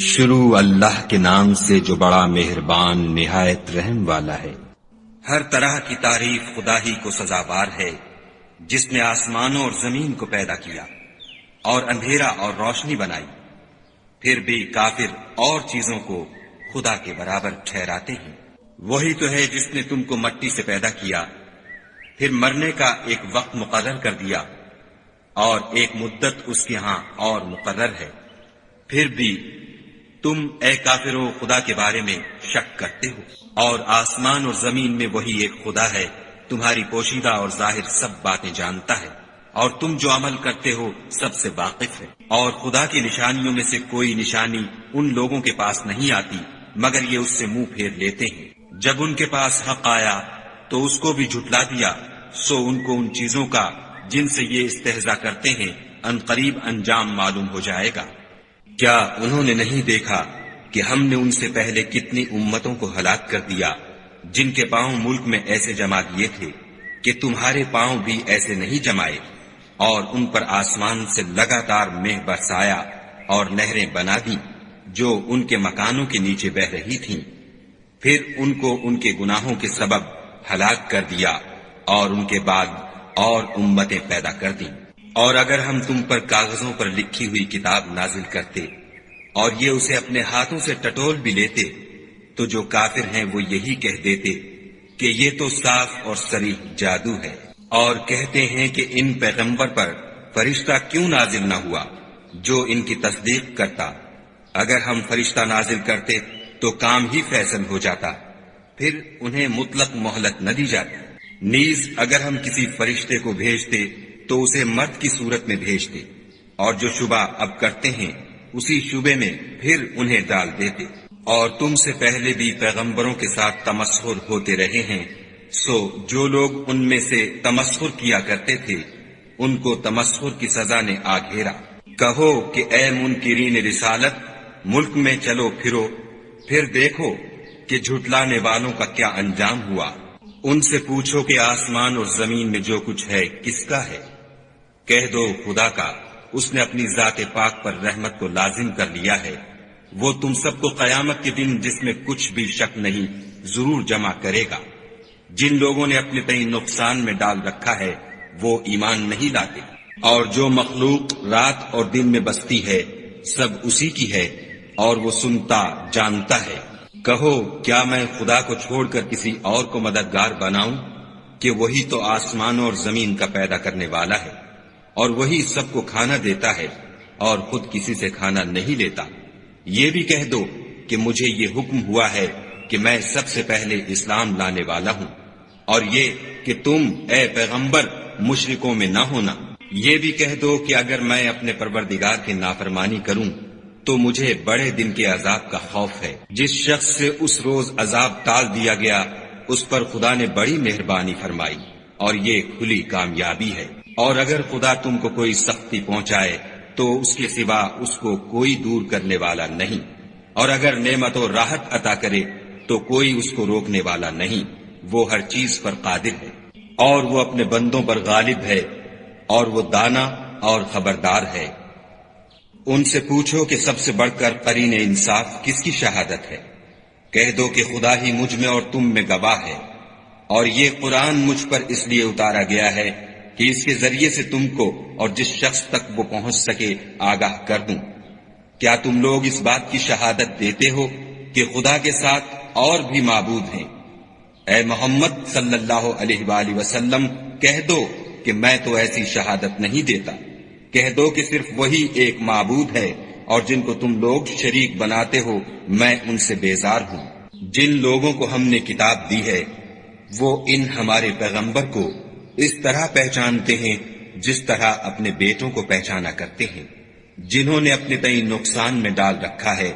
شروع اللہ کے نام سے جو بڑا مہربان نہایت رحم والا ہے۔ ہر طرح کی تعریف خدا ہی کو سزاوار ہے، جس نے آسمانوں اور زمین کو پیدا کیا اور اندھیرا اور روشنی بنائی۔ پھر بھی کافر اور چیزوں کو خدا کے برابر ٹھہراتے ہیں۔ وہی تو ہے جس نے تم کو مٹی سے پیدا کیا، پھر مرنے کا ایک وقت مقرر کر دیا اور ایک مدت اس کے ہاں اور مقرر ہے۔ پھر بھی تم اے کافرو خدا کے بارے میں شک کرتے ہو، اور آسمان اور زمین میں وہی ایک خدا ہے، تمہاری پوشیدہ اور ظاہر سب باتیں جانتا ہے، اور تم جو عمل کرتے ہو سب سے واقف ہے۔ اور خدا کی نشانیوں میں سے کوئی نشانی ان لوگوں کے پاس نہیں آتی مگر یہ اس سے منہ پھیر لیتے ہیں۔ جب ان کے پاس حق آیا تو اس کو بھی جھٹلا دیا، سو ان کو ان چیزوں کا جن سے یہ استہزاء کرتے ہیں عنقریب انجام معلوم ہو جائے گا۔ کیا انہوں نے نہیں دیکھا کہ ہم نے ان سے پہلے کتنی امتوں کو ہلاک کر دیا جن کے پاؤں ملک میں ایسے جما دیے تھے کہ تمہارے پاؤں بھی ایسے نہیں جمائے، اور ان پر آسمان سے لگاتار مہ برسایا اور نہریں بنا دیں جو ان کے مکانوں کے نیچے بہ رہی تھیں، پھر ان کو ان کے گناہوں کے سبب ہلاک کر دیا اور ان کے بعد اور امتیں پیدا کر دیں۔ اور اگر ہم تم پر کاغذوں پر لکھی ہوئی کتاب نازل کرتے اور یہ اسے اپنے ہاتھوں سے ٹٹول بھی لیتے تو جو کافر ہیں وہ یہی کہہ دیتے کہ یہ تو صاف اور صریح جادو ہے، اور کہتے ہیں کہ ان پیغمبر پر فرشتہ کیوں نازل نہ ہوا جو ان کی تصدیق کرتا۔ اگر ہم فرشتہ نازل کرتے تو کام ہی فیصل ہو جاتا، پھر انہیں مطلق مہلت نہ دی جاتی۔ نیز اگر ہم کسی فرشتے کو بھیجتے تو اسے مرد کی صورت میں بھیجتے، اور جو شبہ اب کرتے ہیں اسی شبے میں پھر انہیں ڈال دیتے۔ اور تم سے پہلے بھی پیغمبروں کے ساتھ تمسخر ہوتے رہے ہیں، سو جو لوگ ان میں سے تمسخر کیا کرتے تھے ان کو تمسخر کی سزا نے آ گھیرا۔ کہو کہ اے منکرین رسالت، ملک میں چلو پھرو، پھر دیکھو کہ جھٹلانے والوں کا کیا انجام ہوا۔ ان سے پوچھو کہ آسمان اور زمین میں جو کچھ ہے کس کا ہے؟ کہہ دو خدا کا، اس نے اپنی ذات پاک پر رحمت کو لازم کر لیا ہے۔ وہ تم سب کو قیامت کے دن جس میں کچھ بھی شک نہیں ضرور جمع کرے گا۔ جن لوگوں نے اپنے تئیں نقصان میں ڈال رکھا ہے وہ ایمان نہیں لاتے، اور جو مخلوق رات اور دن میں بستی ہے سب اسی کی ہے، اور وہ سنتا جانتا ہے۔ کہو کیا میں خدا کو چھوڑ کر کسی اور کو مددگار بناؤں کہ وہی تو آسمانوں اور زمین کا پیدا کرنے والا ہے، اور وہی سب کو کھانا دیتا ہے اور خود کسی سے کھانا نہیں لیتا۔ یہ بھی کہہ دو کہ مجھے یہ حکم ہوا ہے کہ میں سب سے پہلے اسلام لانے والا ہوں، اور یہ کہ تم اے پیغمبر مشرکوں میں نہ ہونا۔ یہ بھی کہہ دو کہ اگر میں اپنے پروردگار کی نافرمانی کروں تو مجھے بڑے دن کے عذاب کا خوف ہے۔ جس شخص سے اس روز عذاب ٹال دیا گیا اس پر خدا نے بڑی مہربانی فرمائی، اور یہ کھلی کامیابی ہے۔ اور اگر خدا تم کو کوئی سختی پہنچائے تو اس کے سوا اس کو کوئی دور کرنے والا نہیں، اور اگر نعمت و راحت عطا کرے تو کوئی اس کو روکنے والا نہیں۔ وہ ہر چیز پر قادر ہے، اور وہ اپنے بندوں پر غالب ہے، اور وہ دانا اور خبردار ہے۔ ان سے پوچھو کہ سب سے بڑھ کر قرین انصاف کس کی شہادت ہے؟ کہہ دو کہ خدا ہی مجھ میں اور تم میں گواہ ہے، اور یہ قرآن مجھ پر اس لیے اتارا گیا ہے کہ اس کے ذریعے سے تم کو اور جس شخص تک وہ پہنچ سکے آگاہ کر دوں۔ کیا تم لوگ اس بات کی شہادت دیتے ہو کہ خدا کے ساتھ اور بھی معبود ہیں؟ اے محمد صلی اللہ علیہ وآلہ وسلم کہہ دو کہ میں تو ایسی شہادت نہیں دیتا۔ کہہ دو کہ صرف وہی ایک معبود ہے، اور جن کو تم لوگ شریک بناتے ہو میں ان سے بیزار ہوں۔ جن لوگوں کو ہم نے کتاب دی ہے وہ ان ہمارے پیغمبر کو اس طرح پہچانتے ہیں جس طرح اپنے بیٹوں کو پہچانا کرتے ہیں۔ جنہوں نے اپنے تئیں نقصان میں ڈال رکھا ہے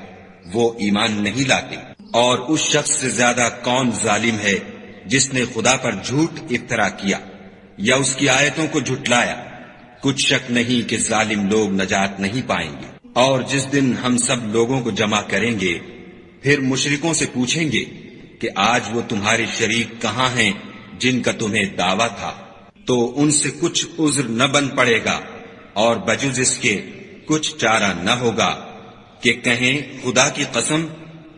وہ ایمان نہیں لاتے۔ اور اس شخص سے زیادہ کون ظالم ہے جس نے خدا پر جھوٹ افطرا کیا یا اس کی آیتوں کو جھٹلایا؟ کچھ شک نہیں کہ ظالم لوگ نجات نہیں پائیں گے۔ اور جس دن ہم سب لوگوں کو جمع کریں گے پھر مشرکوں سے پوچھیں گے کہ آج وہ تمہارے شریک کہاں ہیں جن کا تمہیں دعویٰ تھا؟ تو ان سے کچھ عذر نہ بن پڑے گا، اور بجز اس کے کچھ چارہ نہ ہوگا کہ کہیں خدا کی قسم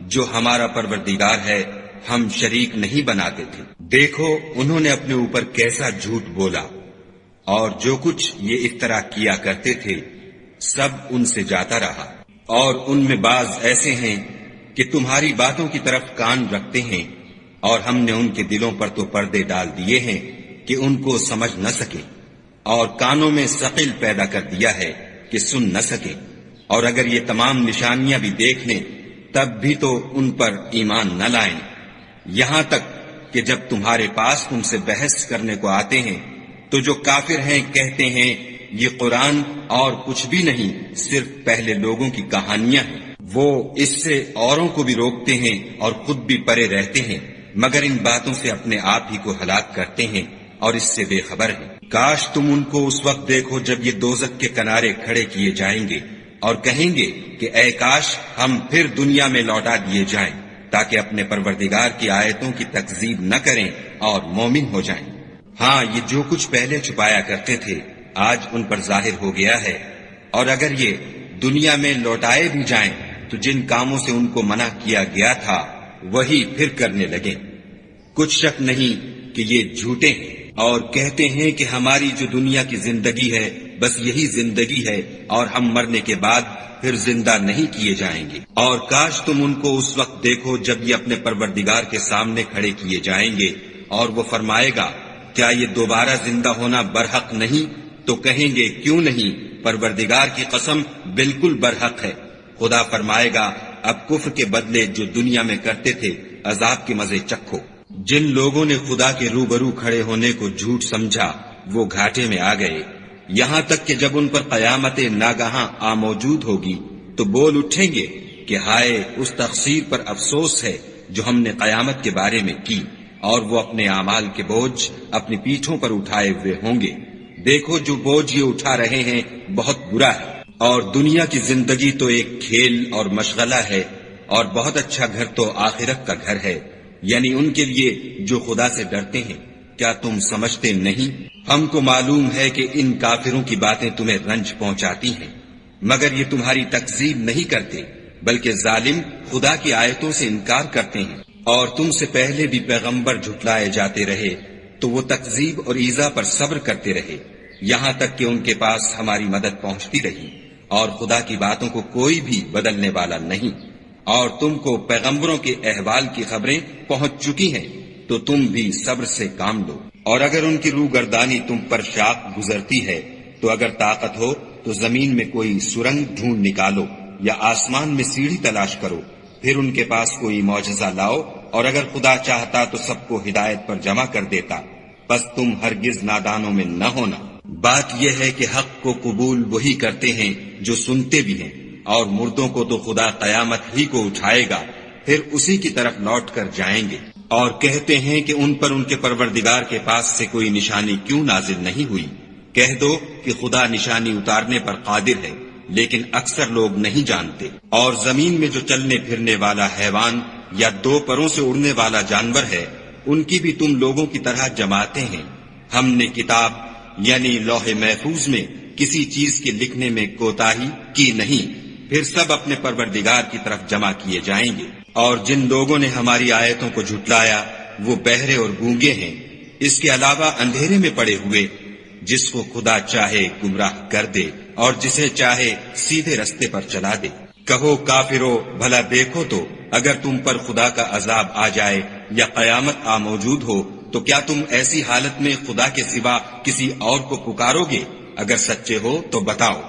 جو ہمارا پروردگار ہے ہم شریک نہیں بناتے تھے۔ دیکھو انہوں نے اپنے اوپر کیسا جھوٹ بولا، اور جو کچھ یہ افطرا کیا کرتے تھے سب ان سے جاتا رہا، اور ان میں بعض ایسے ہیں کہ تمہاری باتوں کی طرف کان رکھتے ہیں، اور ہم نے ان کے دلوں پر تو پردے ڈال دیے ہیں کہ ان کو سمجھ نہ سکے، اور کانوں میں ثقل پیدا کر دیا ہے کہ سن نہ سکے، اور اگر یہ تمام نشانیاں بھی دیکھ لیں تب بھی تو ان پر ایمان نہ لائیں، یہاں تک کہ جب تمہارے پاس تم سے بحث کرنے کو آتے ہیں تو جو کافر ہیں کہتے ہیں یہ قرآن اور کچھ بھی نہیں صرف پہلے لوگوں کی کہانیاں ہیں، وہ اس سے اوروں کو بھی روکتے ہیں اور خود بھی پرے رہتے ہیں، مگر ان باتوں سے اپنے آپ ہی کو ہلاک کرتے ہیں اور اس سے بے خبر ہیں۔ کاش تم ان کو اس وقت دیکھو جب یہ دوزخ کے کنارے کھڑے کیے جائیں گے اور کہیں گے کہ اے کاش ہم پھر دنیا میں لوٹا دیے جائیں تاکہ اپنے پروردگار کی آیتوں کی تکذیب نہ کریں اور مومن ہو جائیں۔ ہاں یہ جو کچھ پہلے چھپایا کرتے تھے آج ان پر ظاہر ہو گیا ہے، اور اگر یہ دنیا میں لوٹائے بھی جائیں تو جن کاموں سے ان کو منع کیا گیا تھا وہی پھر کرنے لگیں۔ کچھ شک نہیں کہ یہ جھوٹے ہیں اور کہتے ہیں کہ ہماری جو دنیا کی زندگی ہے بس یہی زندگی ہے اور ہم مرنے کے بعد پھر زندہ نہیں کیے جائیں گے، اور کاش تم ان کو اس وقت دیکھو جب یہ اپنے پروردگار کے سامنے کھڑے کیے جائیں گے اور وہ فرمائے گا کیا یہ دوبارہ زندہ ہونا برحق نہیں؟ تو کہیں گے کیوں نہیں، پروردگار کی قسم بالکل برحق ہے۔ خدا فرمائے گا اب کفر کے بدلے جو دنیا میں کرتے تھے عذاب کے مزے چکھو۔ جن لوگوں نے خدا کے روبرو کھڑے ہونے کو جھوٹ سمجھا وہ گھاٹے میں آ گئے، یہاں تک کہ جب ان پر قیامت ناگہاں آ موجود ہوگی تو بول اٹھیں گے کہ ہائے اس تقصیر پر افسوس ہے جو ہم نے قیامت کے بارے میں کی، اور وہ اپنے اعمال کے بوجھ اپنی پیٹھوں پر اٹھائے ہوئے ہوں گے۔ دیکھو جو بوجھ یہ اٹھا رہے ہیں بہت برا ہے، اور دنیا کی زندگی تو ایک کھیل اور مشغلہ ہے، اور بہت اچھا گھر تو آخرت کا گھر ہے، یعنی ان کے لیے جو خدا سے ڈرتے ہیں۔ کیا تم سمجھتے نہیں؟ ہم کو معلوم ہے کہ ان کافروں کی باتیں تمہیں رنج پہنچاتی ہیں، مگر یہ تمہاری تکذیب نہیں کرتے، بلکہ ظالم خدا کی آیتوں سے انکار کرتے ہیں، اور تم سے پہلے بھی پیغمبر جھٹلائے جاتے رہے تو وہ تکذیب اور ایذا پر صبر کرتے رہے، یہاں تک کہ ان کے پاس ہماری مدد پہنچتی رہی، اور خدا کی باتوں کو کوئی بھی بدلنے والا نہیں، اور تم کو پیغمبروں کے احوال کی خبریں پہنچ چکی ہیں تو تم بھی صبر سے کام لو، اور اگر ان کی روح گردانی تم پر شاق گزرتی ہے تو اگر طاقت ہو تو زمین میں کوئی سرنگ ڈھونڈ نکالو یا آسمان میں سیڑھی تلاش کرو، پھر ان کے پاس کوئی معجزہ لاؤ، اور اگر خدا چاہتا تو سب کو ہدایت پر جمع کر دیتا، بس تم ہرگز نادانوں میں نہ ہونا۔ بات یہ ہے کہ حق کو قبول وہی کرتے ہیں جو سنتے بھی ہیں، اور مردوں کو تو خدا قیامت ہی کو اٹھائے گا، پھر اسی کی طرف لوٹ کر جائیں گے، اور کہتے ہیں کہ ان پر ان کے پروردگار کے پاس سے کوئی نشانی کیوں نازل نہیں ہوئی؟ کہہ دو کہ خدا نشانی اتارنے پر قادر ہے، لیکن اکثر لوگ نہیں جانتے۔ اور زمین میں جو چلنے پھرنے والا حیوان یا دو پروں سے اڑنے والا جانور ہے ان کی بھی تم لوگوں کی طرح جماعتیں ہیں، ہم نے کتاب یعنی لوح محفوظ میں کسی چیز کے لکھنے میں کوتاہی کی نہیں، پھر سب اپنے پروردگار کی طرف جمع کیے جائیں گے۔ اور جن لوگوں نے ہماری آیتوں کو جھٹلایا وہ بہرے اور گونگے ہیں، اس کے علاوہ اندھیرے میں پڑے ہوئے، جس کو خدا چاہے گمراہ کر دے اور جسے چاہے سیدھے رستے پر چلا دے۔ کہو کافرو بھلا دیکھو تو اگر تم پر خدا کا عذاب آ جائے یا قیامت آ موجود ہو تو کیا تم ایسی حالت میں خدا کے سوا کسی اور کو پکارو گے؟ اگر سچے ہو تو بتاؤ۔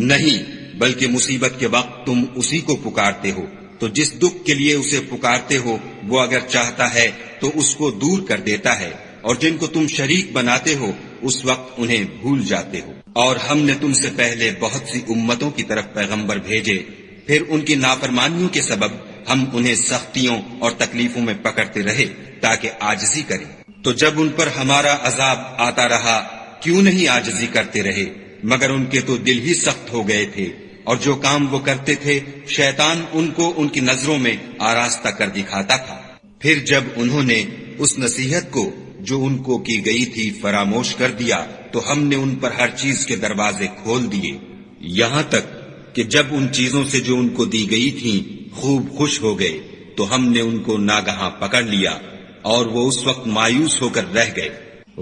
نہیں، بلکہ مصیبت کے وقت تم اسی کو پکارتے ہو، تو جس دکھ کے لیے اسے پکارتے ہو وہ اگر چاہتا ہے تو اس کو دور کر دیتا ہے، اور جن کو تم شریک بناتے ہو اس وقت انہیں بھول جاتے ہو۔ اور ہم نے تم سے پہلے بہت سی امتوں کی طرف پیغمبر بھیجے، پھر ان کی نافرمانیوں کے سبب ہم انہیں سختیوں اور تکلیفوں میں پکڑتے رہے تاکہ عاجزی کریں۔ تو جب ان پر ہمارا عذاب آتا رہا کیوں نہیں عاجزی کرتے رہے؟ مگر ان کے تو دل ہی سخت ہو گئے تھے، اور جو کام وہ کرتے تھے شیطان ان کو ان کی نظروں میں آراستہ کر دکھاتا تھا۔ پھر جب انہوں نے اس نصیحت کو جو ان کو کی گئی تھی فراموش کر دیا تو ہم نے ان پر ہر چیز کے دروازے کھول دیے، یہاں تک کہ جب ان چیزوں سے جو ان کو دی گئی تھیں خوب خوش ہو گئے تو ہم نے ان کو ناگہاں پکڑ لیا اور وہ اس وقت مایوس ہو کر رہ گئے۔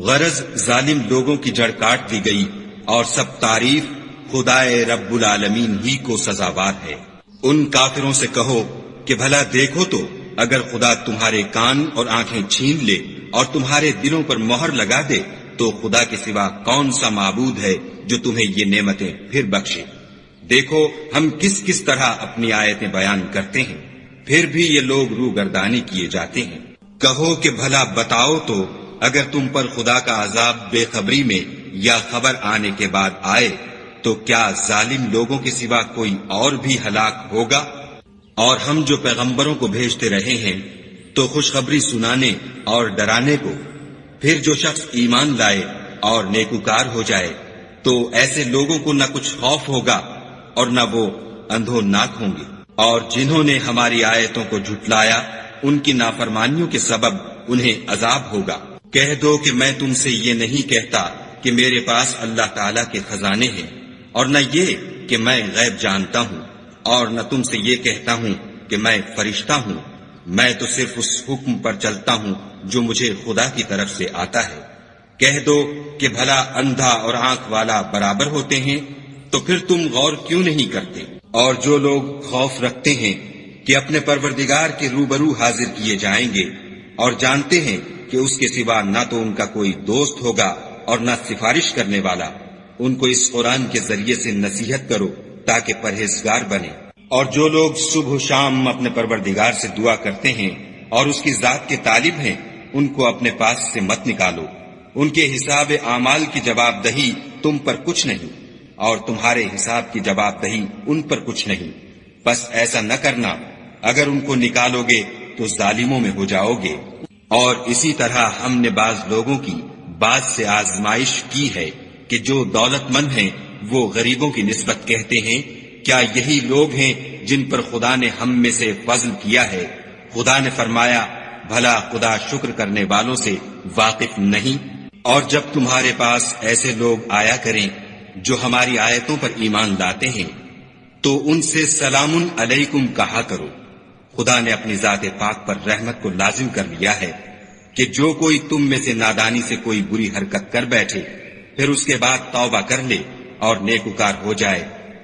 غرض ظالم لوگوں کی جڑ کاٹ دی گئی اور سب تعریف خدائے رب العالمین ہی کو سزاوار ہے۔ ان کافروں سے کہو کہ بھلا دیکھو تو اگر خدا تمہارے کان اور آنکھیں چھین لے اور تمہارے دلوں پر مہر لگا دے تو خدا کے سوا کون سا معبود ہے جو تمہیں یہ نعمتیں پھر بخشے۔ دیکھو ہم کس کس طرح اپنی آیتیں بیان کرتے ہیں، پھر بھی یہ لوگ روگردانی کیے جاتے ہیں۔ کہو کہ بھلا بتاؤ تو اگر تم پر خدا کا عذاب بے خبری میں یا خبر آنے کے بعد آئے تو کیا ظالم لوگوں کے سوا کوئی اور بھی ہلاک ہوگا؟ اور ہم جو پیغمبروں کو بھیجتے رہے ہیں تو خوشخبری سنانے اور ڈرانے کو، پھر جو شخص ایمان لائے اور نیکوکار ہو جائے تو ایسے لوگوں کو نہ کچھ خوف ہوگا اور نہ وہ اندھو ناک ہوں گے۔ اور جنہوں نے ہماری آیتوں کو جھٹلایا ان کی نافرمانیوں کے سبب انہیں عذاب ہوگا۔ کہہ دو کہ میں تم سے یہ نہیں کہتا کہ میرے پاس اللہ تعالیٰ کے خزانے ہیں، اور نہ یہ کہ میں غیب جانتا ہوں، اور نہ تم سے یہ کہتا ہوں کہ میں فرشتہ ہوں۔ میں تو صرف اس حکم پر چلتا ہوں جو مجھے خدا کی طرف سے آتا ہے۔ کہہ دو کہ بھلا اندھا اور آنکھ والا برابر ہوتے ہیں، تو پھر تم غور کیوں نہیں کرتے؟ اور جو لوگ خوف رکھتے ہیں کہ اپنے پروردگار کے روبرو حاضر کیے جائیں گے اور جانتے ہیں کہ اس کے سوا نہ تو ان کا کوئی دوست ہوگا اور نہ سفارش کرنے والا، ان کو اس قرآن کے ذریعے سے نصیحت کرو تاکہ پرہیزگار بنے۔ اور جو لوگ صبح و شام اپنے پروردگار سے دعا کرتے ہیں اور اس کی ذات کے طالب ہیں، ان کو اپنے پاس سے مت نکالو۔ ان کے حساب اعمال کی جواب دہی تم پر کچھ نہیں، اور تمہارے حساب کی جواب دہی ان پر کچھ نہیں۔ بس ایسا نہ کرنا، اگر ان کو نکالو گے تو ظالموں میں ہو جاؤ گے۔ اور اسی طرح ہم نے بعض لوگوں کی بعض سے آزمائش کی ہے کہ جو دولت مند ہیں وہ غریبوں کی نسبت کہتے ہیں کیا یہی لوگ ہیں جن پر خدا نے ہم میں سے فضل کیا ہے؟ خدا نے فرمایا بھلا خدا شکر کرنے والوں سے واقف نہیں؟ اور جب تمہارے پاس ایسے لوگ آیا کریں جو ہماری آیتوں پر ایمان لاتے ہیں تو ان سے سلام علیکم کہا کرو۔ خدا نے اپنی ذات پاک پر رحمت کو لازم کر لیا ہے کہ جو کوئی تم میں سے نادانی سے کوئی بری حرکت کر بیٹھے پھر اس کے بعد توبہ کر لے اور نیکوکار ہو جائے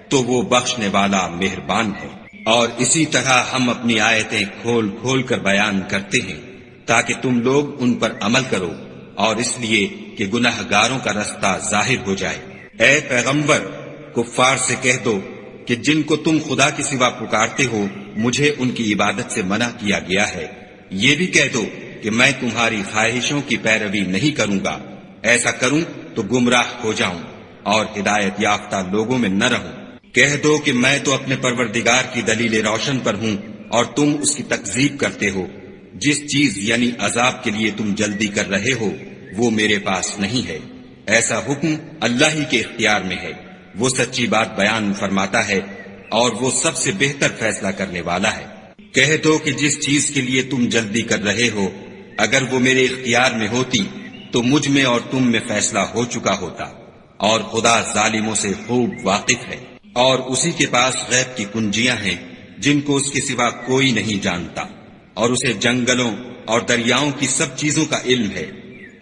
تو وہ بخشنے والا مہربان ہے۔ اور اسی طرح ہم اپنی آیتیں کھول کھول کر بیان کرتے ہیں تاکہ تم لوگ ان پر عمل کرو، اور اس لیے کہ گناہ گاروں کا رستہ ظاہر ہو جائے۔ اے پیغمبر، کفار سے کہہ دو کہ جن کو تم خدا کے سوا پکارتے ہو مجھے ان کی عبادت سے منع کیا گیا ہے۔ یہ بھی کہہ دو کہ میں تمہاری خواہشوں کی پیروی نہیں کروں گا، ایسا کروں تو گمراہ ہو جاؤں اور ہدایت یافتہ لوگوں میں نہ رہوں۔ کہہ دو کہ میں تو اپنے پروردگار کی دلیل روشن پر ہوں اور تم اس کی تکذیب کرتے ہو۔ جس چیز یعنی عذاب کے لیے تم جلدی کر رہے ہو وہ میرے پاس نہیں ہے، ایسا حکم اللہ ہی کے اختیار میں ہے۔ وہ سچی بات بیان فرماتا ہے اور وہ سب سے بہتر فیصلہ کرنے والا ہے۔ کہہ دو کہ جس چیز کے لیے تم جلدی کر رہے ہو اگر وہ میرے اختیار میں ہوتی تو مجھ میں اور تم میں فیصلہ ہو چکا ہوتا، اور خدا ظالموں سے خوب واقف ہے۔ اور اسی کے پاس غیب کی کنجیاں ہیں جن کو اس کے سوا کوئی نہیں جانتا، اور اسے جنگلوں اور دریاؤں کی سب چیزوں کا علم ہے،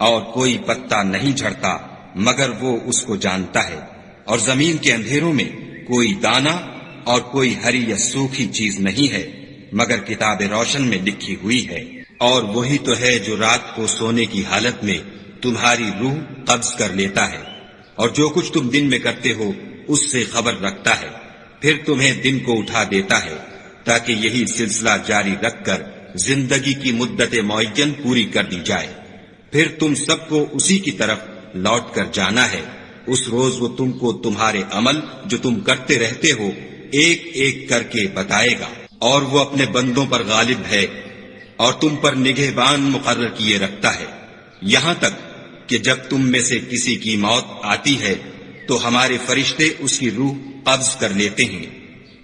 اور کوئی پتا نہیں جھڑتا مگر وہ اس کو جانتا ہے، اور زمین کے اندھیروں میں کوئی دانہ اور کوئی ہری یا سوکھی چیز نہیں ہے مگر کتاب روشن میں لکھی ہوئی ہے۔ اور وہی تو ہے جو رات کو سونے کی حالت میں تمہاری روح قبض کر لیتا ہے، اور جو کچھ تم دن میں کرتے ہو اس سے خبر رکھتا ہے، پھر تمہیں دن کو اٹھا دیتا ہے تاکہ یہی سلسلہ جاری رکھ کر زندگی کی مدت معین پوری کر دی جائے۔ پھر تم سب کو اسی کی طرف لوٹ کر جانا ہے۔ اس روز وہ تم کو تمہارے عمل جو تم کرتے رہتے ہو ایک ایک کر کے بتائے گا، اور وہ اپنے بندوں پر غالب ہے اور تم پر نگہبان مقرر کیے رکھتا ہے، یہاں تک کہ جب تم میں سے کسی کی موت آتی ہے تو ہمارے فرشتے اس کی روح قبض کر لیتے ہیں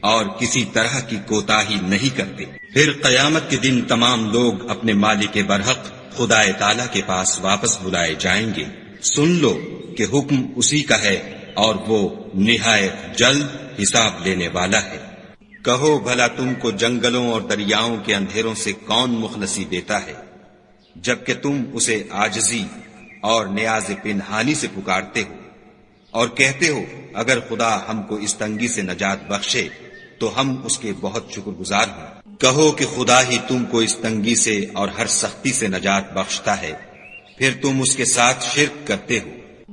اور کسی طرح کی کوتاہی نہیں کرتے۔ پھر قیامت کے دن تمام لوگ اپنے مالک برحق خدا تعالی کے پاس واپس بلائے جائیں گے۔ سن لو کہ حکم اسی کا ہے اور وہ نہایت جلد حساب لینے والا ہے۔ کہو بھلا تم کو جنگلوں اور دریاؤں کے اندھیروں سے کون مخلصی دیتا ہے، جبکہ تم اسے عاجزی اور نیاز پنہانی سے پکارتے ہو اور کہتے ہو اگر خدا ہم کو اس تنگی سے نجات بخشے تو ہم اس کے بہت شکر گزار ہوں۔ کہو کہ خدا ہی تم کو اس تنگی سے اور ہر سختی سے نجات بخشتا ہے، پھر تم اس کے ساتھ شرک کرتے ہو۔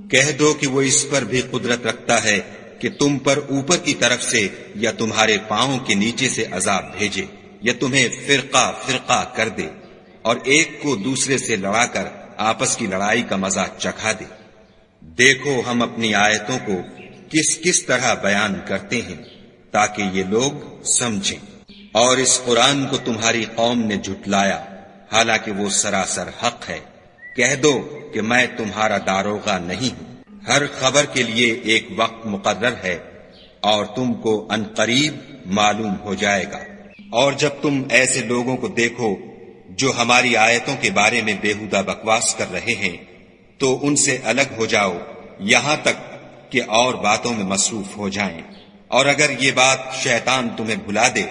کہہ دو کہ وہ اس پر بھی قدرت رکھتا ہے کہ تم پر اوپر کی طرف سے یا تمہارے پاؤں کے نیچے سے عذاب بھیجے، یا تمہیں فرقہ فرقہ کر دے اور ایک کو دوسرے سے لڑا کر آپس کی لڑائی کا مزہ چکھا دے۔ دیکھو ہم اپنی آیتوں کو کس کس طرح بیان کرتے ہیں تاکہ یہ لوگ سمجھیں۔ اور اس قرآن کو تمہاری قوم نے جھٹلایا حالانکہ وہ سراسر حق ہے۔ کہہ دو کہ میں تمہارا داروغہ نہیں ہوں، ہر خبر کے لیے ایک وقت مقرر ہے اور تم کو عنقریب معلوم ہو جائے گا۔ اور جب تم ایسے لوگوں کو دیکھو جو ہماری آیتوں کے بارے میں بیہودہ بکواس کر رہے ہیں تو ان سے الگ ہو جاؤ یہاں تک کہ اور باتوں میں مصروف ہو جائیں، اور اگر یہ بات شیطان تمہیں بھلا دے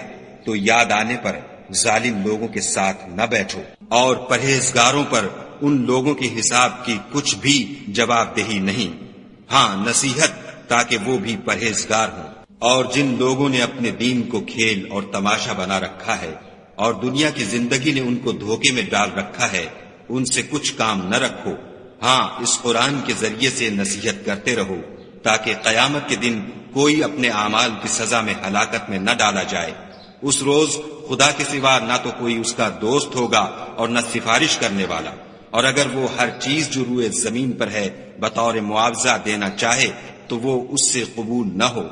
تو یاد آنے پر ظالم لوگوں کے ساتھ نہ بیٹھو، اور پرہیزگاروں پر ان لوگوں کے حساب کی کچھ بھی جواب دہی نہیں، ہاں نصیحت تاکہ وہ بھی پرہیزگار ہوں۔ اور جن لوگوں نے اپنے دین کو کھیل اور تماشا بنا رکھا ہے اور دنیا کی زندگی نے ان کو دھوکے میں ڈال رکھا ہے، ان سے کچھ کام نہ رکھو، ہاں اس قرآن کے ذریعے سے نصیحت کرتے رہو تاکہ قیامت کے دن کوئی اپنے اعمال کی سزا میں ہلاکت میں نہ ڈالا جائے۔ اس روز خدا کے سوا نہ تو کوئی اس کا دوست ہوگا اور نہ سفارش کرنے والا، اور اگر وہ ہر چیز جو روئے زمین پر ہے بطور معاوضہ دینا چاہے تو وہ اس سے قبول نہ ہو۔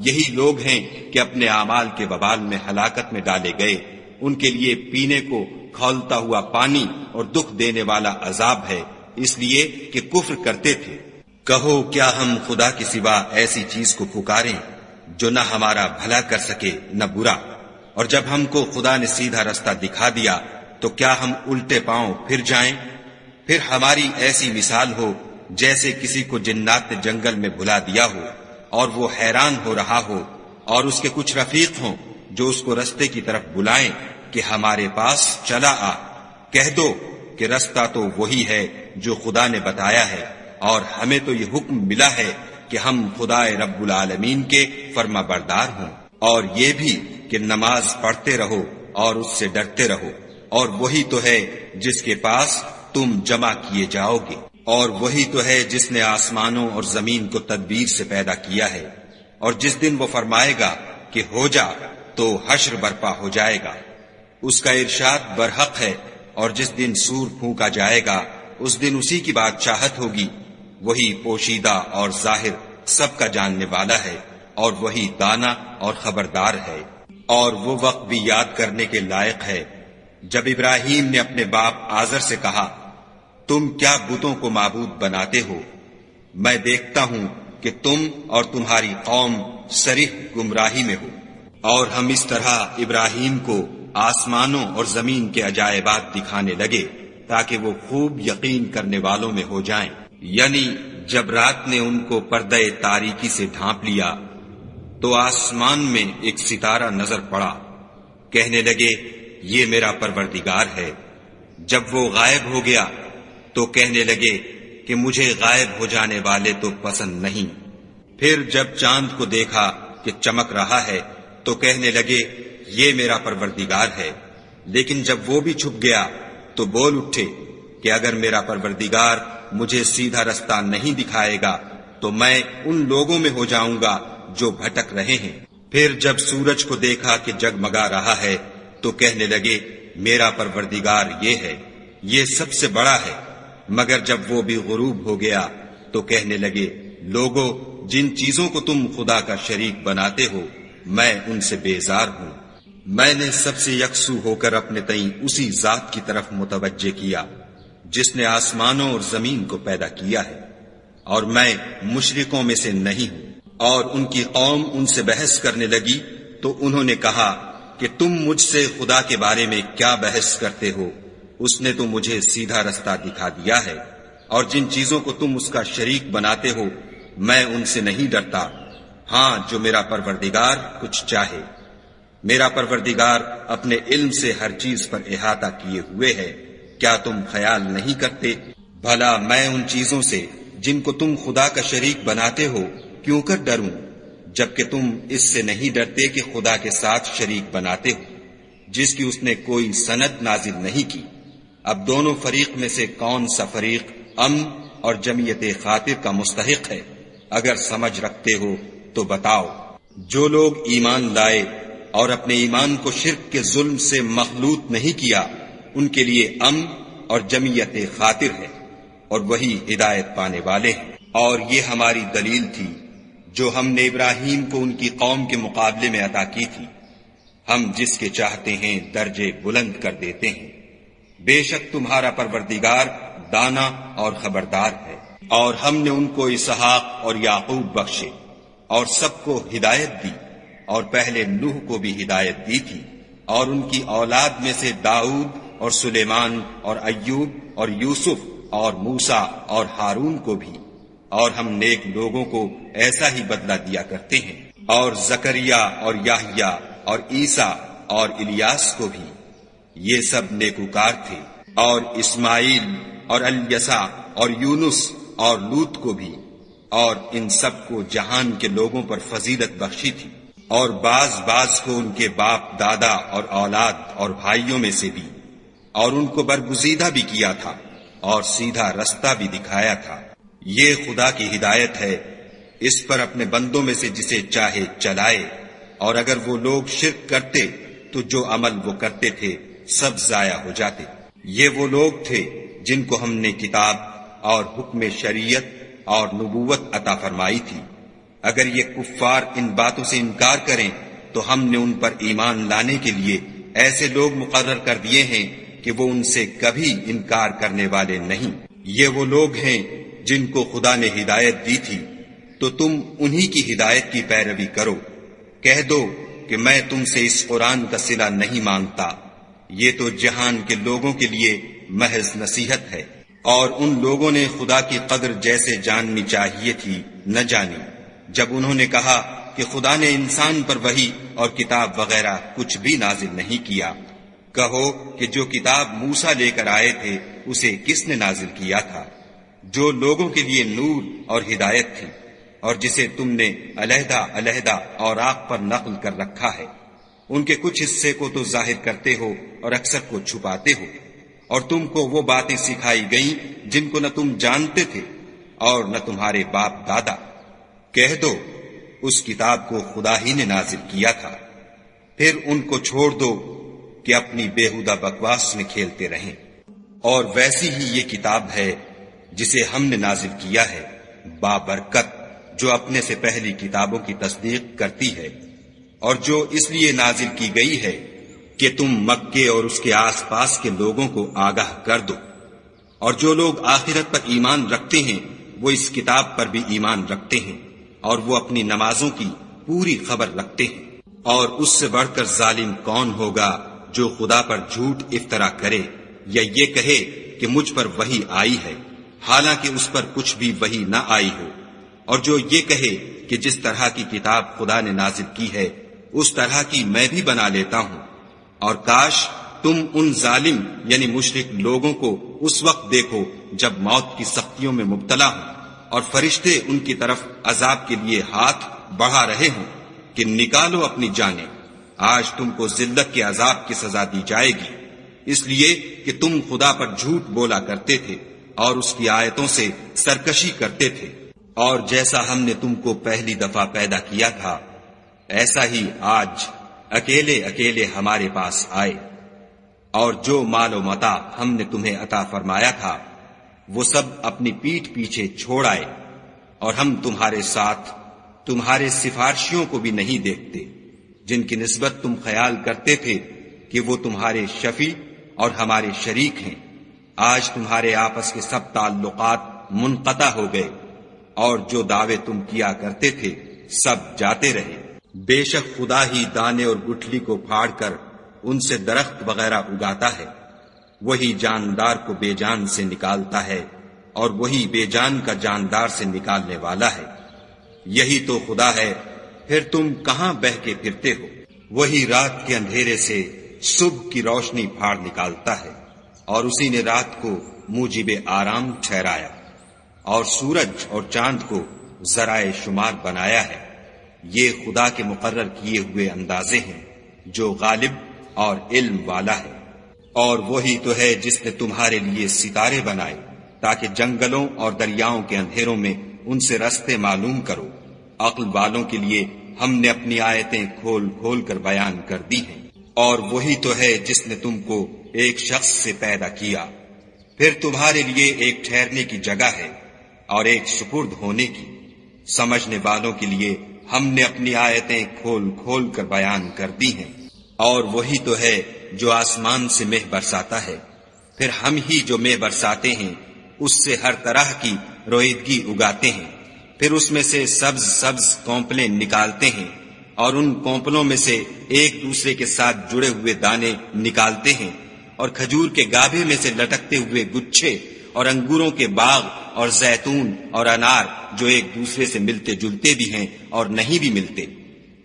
یہی لوگ ہیں کہ اپنے اعمال کے وبال میں ہلاکت میں ڈالے گئے، ان کے لیے پینے کو کھولتا ہوا پانی اور دکھ دینے والا عذاب ہے، اس لیے کہ کفر کرتے تھے۔ کہو کیا ہم خدا کے سوا ایسی چیز کو پکاریں جو نہ ہمارا بھلا کر سکے نہ برا؟ اور جب ہم کو خدا نے سیدھا رستہ دکھا دیا تو کیا ہم الٹے پاؤں پھر جائیں؟ پھر ہماری ایسی مثال ہو جیسے کسی کو جنات نے جنگل میں بھلا دیا ہو اور وہ حیران ہو رہا ہو، اور اس کے کچھ رفیق ہوں جو اس کو رستے کی طرف بلائیں کہ ہمارے پاس چلا آ۔ کہہ دو کہ رستہ تو وہی ہے جو خدا نے بتایا ہے، اور ہمیں تو یہ حکم ملا ہے کہ ہم خدا رب العالمین کے فرما بردار ہوں، اور یہ بھی کہ نماز پڑھتے رہو اور اس سے ڈرتے رہو، اور وہی تو ہے جس کے پاس تم جمع کیے جاؤ گے، اور وہی تو ہے جس نے آسمانوں اور زمین کو تدبیر سے پیدا کیا ہے، اور جس دن وہ فرمائے گا کہ ہو جا تو حشر برپا ہو جائے گا، اس کا ارشاد برحق ہے، اور جس دن سور پھونکا جائے گا اس دن اسی کی بادشاہت ہوگی، وہی پوشیدہ اور ظاہر سب کا جاننے والا ہے، اور وہی دانا اور خبردار ہے۔ اور وہ وقت بھی یاد کرنے کے لائق ہے جب ابراہیم نے اپنے باپ آزر سے کہا تم کیا بتوں کو معبود بناتے ہو؟ میں دیکھتا ہوں کہ تم اور تمہاری قوم صریح گمراہی میں ہو۔ اور ہم اس طرح ابراہیم کو آسمانوں اور زمین کے عجائبات دکھانے لگے تاکہ وہ خوب یقین کرنے والوں میں ہو جائیں۔ یعنی جب رات نے ان کو پردہ تاریکی سے ڈھانپ لیا تو آسمان میں ایک ستارہ نظر پڑا، کہنے لگے یہ میرا پروردگار ہے۔ جب وہ غائب ہو گیا تو کہنے لگے کہ مجھے غائب ہو جانے والے تو پسند نہیں۔ پھر جب چاند کو دیکھا کہ چمک رہا ہے تو کہنے لگے یہ میرا پروردگار ہے۔ لیکن جب وہ بھی چھپ گیا تو بول اٹھے کہ اگر میرا پروردگار مجھے سیدھا رستہ نہیں دکھائے گا تو میں ان لوگوں میں ہو جاؤں گا جو بھٹک رہے ہیں۔ پھر جب سورج کو دیکھا کہ جگمگا رہا ہے تو کہنے لگے میرا پروردگار یہ ہے، یہ سب سے بڑا ہے۔ مگر جب وہ بھی غروب ہو گیا تو کہنے لگے لوگو جن چیزوں کو تم خدا کا شریک بناتے ہو میں ان سے بیزار ہوں۔ میں نے سب سے یکسو ہو کر اپنے تئیں اسی ذات کی طرف متوجہ کیا جس نے آسمانوں اور زمین کو پیدا کیا ہے، اور میں مشرکوں میں سے نہیں ہوں۔ اور ان کی قوم ان سے بحث کرنے لگی تو انہوں نے کہا کہ تم مجھ سے خدا کے بارے میں کیا بحث کرتے ہو؟ اس نے تو مجھے سیدھا رستہ دکھا دیا ہے، اور جن چیزوں کو تم اس کا شریک بناتے ہو میں ان سے نہیں ڈرتا، ہاں جو میرا پروردگار کچھ چاہے۔ میرا پروردگار اپنے علم سے ہر چیز پر احاطہ کیے ہوئے ہے، کیا تم خیال نہیں کرتے؟ بھلا میں ان چیزوں سے جن کو تم خدا کا شریک بناتے ہو کیوں کر ڈروں، جبکہ تم اس سے نہیں ڈرتے کہ خدا کے ساتھ شریک بناتے ہو جس کی اس نے کوئی سند نازل نہیں کی۔ اب دونوں فریق میں سے کون سا فریق امن اور جمعیت خاطر کا مستحق ہے؟ اگر سمجھ رکھتے ہو تو بتاؤ۔ جو لوگ ایمان لائے اور اپنے ایمان کو شرک کے ظلم سے مخلوط نہیں کیا، ان کے لیے امن اور جمعیت خاطر ہے، اور وہی ہدایت پانے والے ہیں۔ اور یہ ہماری دلیل تھی جو ہم نے ابراہیم کو ان کی قوم کے مقابلے میں عطا کی تھی، ہم جس کے چاہتے ہیں درجے بلند کر دیتے ہیں۔ بے شک تمہارا پروردگار دانا اور خبردار ہے۔ اور ہم نے ان کو اسحاق اور یعقوب بخشے اور سب کو ہدایت دی، اور پہلے نوح کو بھی ہدایت دی تھی، اور ان کی اولاد میں سے داؤد اور سلیمان اور ایوب اور یوسف اور موسیٰ اور ہارون کو بھی، اور ہم نیک لوگوں کو ایسا ہی بدلہ دیا کرتے ہیں، اور زکریا اور یحییٰ اور عیسیٰ اور الیاس کو بھی، یہ سب نیکوکار تھے، اور اسماعیل اور الیسع اور یونس اور لوط کو بھی، اور ان سب کو جہان کے لوگوں پر فضیلت بخشی تھی، اور بعض کو ان کے باپ دادا اور اولاد اور بھائیوں میں سے بھی، اور ان کو برگزیدہ بھی کیا تھا اور سیدھا رستہ بھی دکھایا تھا۔ یہ خدا کی ہدایت ہے، اس پر اپنے بندوں میں سے جسے چاہے چلائے، اور اگر وہ لوگ شرک کرتے تو جو عمل وہ کرتے تھے سب ضائع ہو جاتے۔ یہ وہ لوگ تھے جن کو ہم نے کتاب اور حکم شریعت اور نبوت عطا فرمائی تھی۔ اگر یہ کفار ان باتوں سے انکار کریں تو ہم نے ان پر ایمان لانے کے لیے ایسے لوگ مقرر کر دیے ہیں کہ وہ ان سے کبھی انکار کرنے والے نہیں۔ یہ وہ لوگ ہیں جن کو خدا نے ہدایت دی تھی، تو تم انہی کی ہدایت کی پیروی کرو۔ کہہ دو کہ میں تم سے اس قرآن کا صلہ نہیں مانگتا، یہ تو جہان کے لوگوں کے لیے محض نصیحت ہے۔ اور ان لوگوں نے خدا کی قدر جیسے جاننی چاہیے تھی نہ جانی، جب انہوں نے کہا کہ خدا نے انسان پر وحی اور کتاب وغیرہ کچھ بھی نازل نہیں کیا۔ کہو کہ جو کتاب موسیٰ لے کر آئے تھے اسے کس نے نازل کیا تھا؟ جو لوگوں کے لیے نور اور ہدایت تھی، اور جسے تم نے علیحدہ علیحدہ اوراق پر نقل کر رکھا ہے۔ ان کے کچھ حصے کو تو ظاہر کرتے ہو اور اکثر کو چھپاتے ہو، اور تم کو وہ باتیں سکھائی گئیں جن کو نہ تم جانتے تھے اور نہ تمہارے باپ دادا۔ کہہ دو اس کتاب کو خدا ہی نے نازل کیا تھا، پھر ان کو چھوڑ دو کہ اپنی بیہودہ بکواس میں کھیلتے رہیں۔ اور ویسی ہی یہ کتاب ہے جسے ہم نے نازل کیا ہے، بابرکت، جو اپنے سے پہلی کتابوں کی تصدیق کرتی ہے، اور جو اس لیے نازل کی گئی ہے کہ تم مکے اور اس کے آس پاس کے لوگوں کو آگاہ کر دو۔ اور جو لوگ آخرت پر ایمان رکھتے ہیں وہ اس کتاب پر بھی ایمان رکھتے ہیں، اور وہ اپنی نمازوں کی پوری خبر رکھتے ہیں۔ اور اس سے بڑھ کر ظالم کون ہوگا جو خدا پر جھوٹ افطرا کرے یا یہ کہے کہ مجھ پر وحی آئی ہے، حالانکہ اس پر کچھ بھی وحی نہ آئی ہو، اور جو یہ کہے کہ جس طرح کی کتاب خدا نے نازل کی ہے اس طرح کی میں بھی بنا لیتا ہوں۔ اور کاش تم ان ظالم یعنی مشرک لوگوں کو اس وقت دیکھو جب موت کی سختیوں میں مبتلا ہوں، اور فرشتے ان کی طرف عذاب کے لیے ہاتھ بڑھا رہے ہوں کہ نکالو اپنی جانیں، آج تم کو ذلت کے عذاب کی سزا دی جائے گی، اس لیے کہ تم خدا پر جھوٹ بولا کرتے تھے اور اس کی آیتوں سے سرکشی کرتے تھے۔ اور جیسا ہم نے تم کو پہلی دفعہ پیدا کیا تھا ایسا ہی آج اکیلے اکیلے ہمارے پاس آئے، اور جو مال و متاع ہم نے تمہیں عطا فرمایا تھا وہ سب اپنی پیٹھ پیچھے چھوڑ آئے، اور ہم تمہارے ساتھ تمہارے سفارشیوں کو بھی نہیں دیکھتے جن کی نسبت تم خیال کرتے تھے کہ وہ تمہارے شفیع اور ہمارے شریک ہیں۔ آج تمہارے آپس کے سب تعلقات منقطع ہو گئے، اور جو دعوے تم کیا کرتے تھے سب جاتے رہے۔ بے شک خدا ہی دانے اور گٹھلی کو پھاڑ کر ان سے درخت وغیرہ اگاتا ہے، وہی جاندار کو بے جان سے نکالتا ہے، اور وہی بے جان کا جاندار سے نکالنے والا ہے۔ یہی تو خدا ہے، پھر تم کہاں بہ کے پھرتے ہو؟ وہی رات کے اندھیرے سے صبح کی روشنی پھاڑ نکالتا ہے، اور اسی نے رات کو موجب آرام ٹھہرایا، اور سورج اور چاند کو ذرائع شمار بنایا ہے۔ یہ خدا کے مقرر کیے ہوئے اندازے ہیں جو غالب اور علم والا ہے۔ اور وہی تو ہے جس نے تمہارے لیے ستارے بنائے تاکہ جنگلوں اور دریاؤں کے اندھیروں میں ان سے رستے معلوم کرو۔ عقل والوں کے لیے ہم نے اپنی آیتیں کھول کھول کر بیان کر دی ہیں۔ اور وہی تو ہے جس نے تم کو ایک شخص سے پیدا کیا، پھر تمہارے لیے ایک ٹھہرنے کی جگہ ہے اور ایک سپرد ہونے کی۔ سمجھنے والوں کے لیے ہم نے اپنی آیتیں کھول کھول کر بیان کر دی ہیں۔ اور وہی تو ہے جو آسمان سے مہ برساتا ہے، پھر ہم ہی جو مہ برساتے ہیں اس سے ہر طرح کی رویدگی اگاتے ہیں، پھر اس میں سے سبز سبز کونپلیں نکالتے ہیں، اور ان کونپلوں میں سے ایک دوسرے کے ساتھ جڑے ہوئے دانے نکالتے ہیں، اور کھجور کے گابھے میں سے لٹکتے ہوئے گچھے، اور انگوروں کے باغ اور زیتون اور انار جو ایک دوسرے سے ملتے جلتے بھی ہیں اور نہیں بھی ملتے۔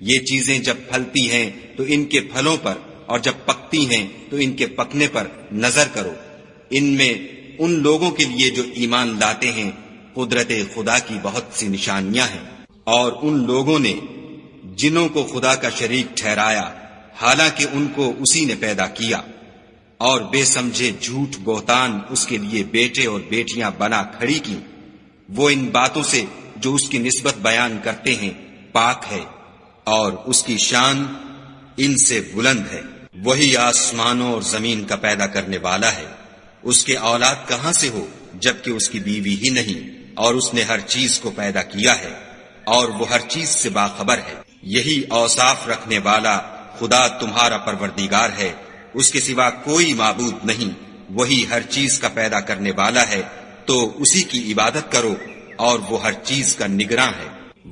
یہ چیزیں جب پھلتی ہیں تو ان کے پھلوں پر، اور جب پکتی ہیں تو ان کے پکنے پر نظر کرو۔ ان میں ان لوگوں کے لیے جو ایمان لاتے ہیں قدرت خدا کی بہت سی نشانیاں ہیں۔ اور ان لوگوں نے جنوں کو خدا کا شریک ٹھہرایا حالانکہ ان کو اسی نے پیدا کیا، اور بے سمجھے جھوٹ بہتان اس کے لیے بیٹے اور بیٹیاں بنا کھڑی کی۔ وہ ان باتوں سے جو اس کی نسبت بیان کرتے ہیں پاک ہے، اور اس کی شان ان سے بلند ہے۔ وہی آسمانوں اور زمین کا پیدا کرنے والا ہے، اس کے اولاد کہاں سے ہو جبکہ اس کی بیوی ہی نہیں، اور اس نے ہر چیز کو پیدا کیا ہے، اور وہ ہر چیز سے باخبر ہے۔ یہی اوصاف رکھنے والا خدا تمہارا پروردگار ہے، اس کے سوا کوئی معبود نہیں۔ وہی ہر چیز کا پیدا کرنے والا ہے، تو اسی کی عبادت کرو، اور وہ ہر چیز کا نگراں ہے۔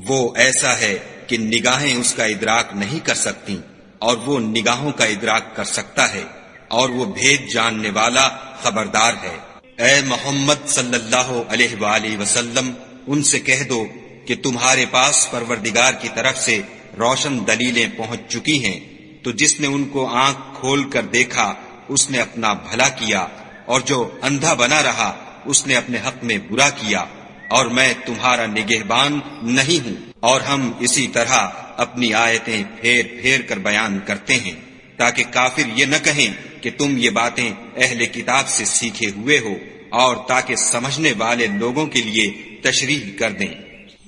وہ ایسا ہے کہ نگاہیں اس کا ادراک نہیں کر سکتی، اور وہ نگاہوں کا ادراک کر سکتا ہے، اور وہ بھید جاننے والا خبردار ہے۔ اے محمد صلی اللہ علیہ وآلہ وسلم، ان سے کہہ دو کہ تمہارے پاس پروردگار کی طرف سے روشن دلیلیں پہنچ چکی ہیں، تو جس نے ان کو آنکھ کھول کر دیکھا اس نے اپنا بھلا کیا، اور جو اندھا بنا رہا اس نے اپنے حق میں برا کیا، اور میں تمہارا نگہبان نہیں ہوں۔ اور ہم اسی طرح اپنی آیتیں پھیر پھیر کر بیان کرتے ہیں تاکہ کافر یہ نہ کہیں کہ تم یہ باتیں اہل کتاب سے سیکھے ہوئے ہو، اور تاکہ سمجھنے والے لوگوں کے لیے تشریح کر دیں۔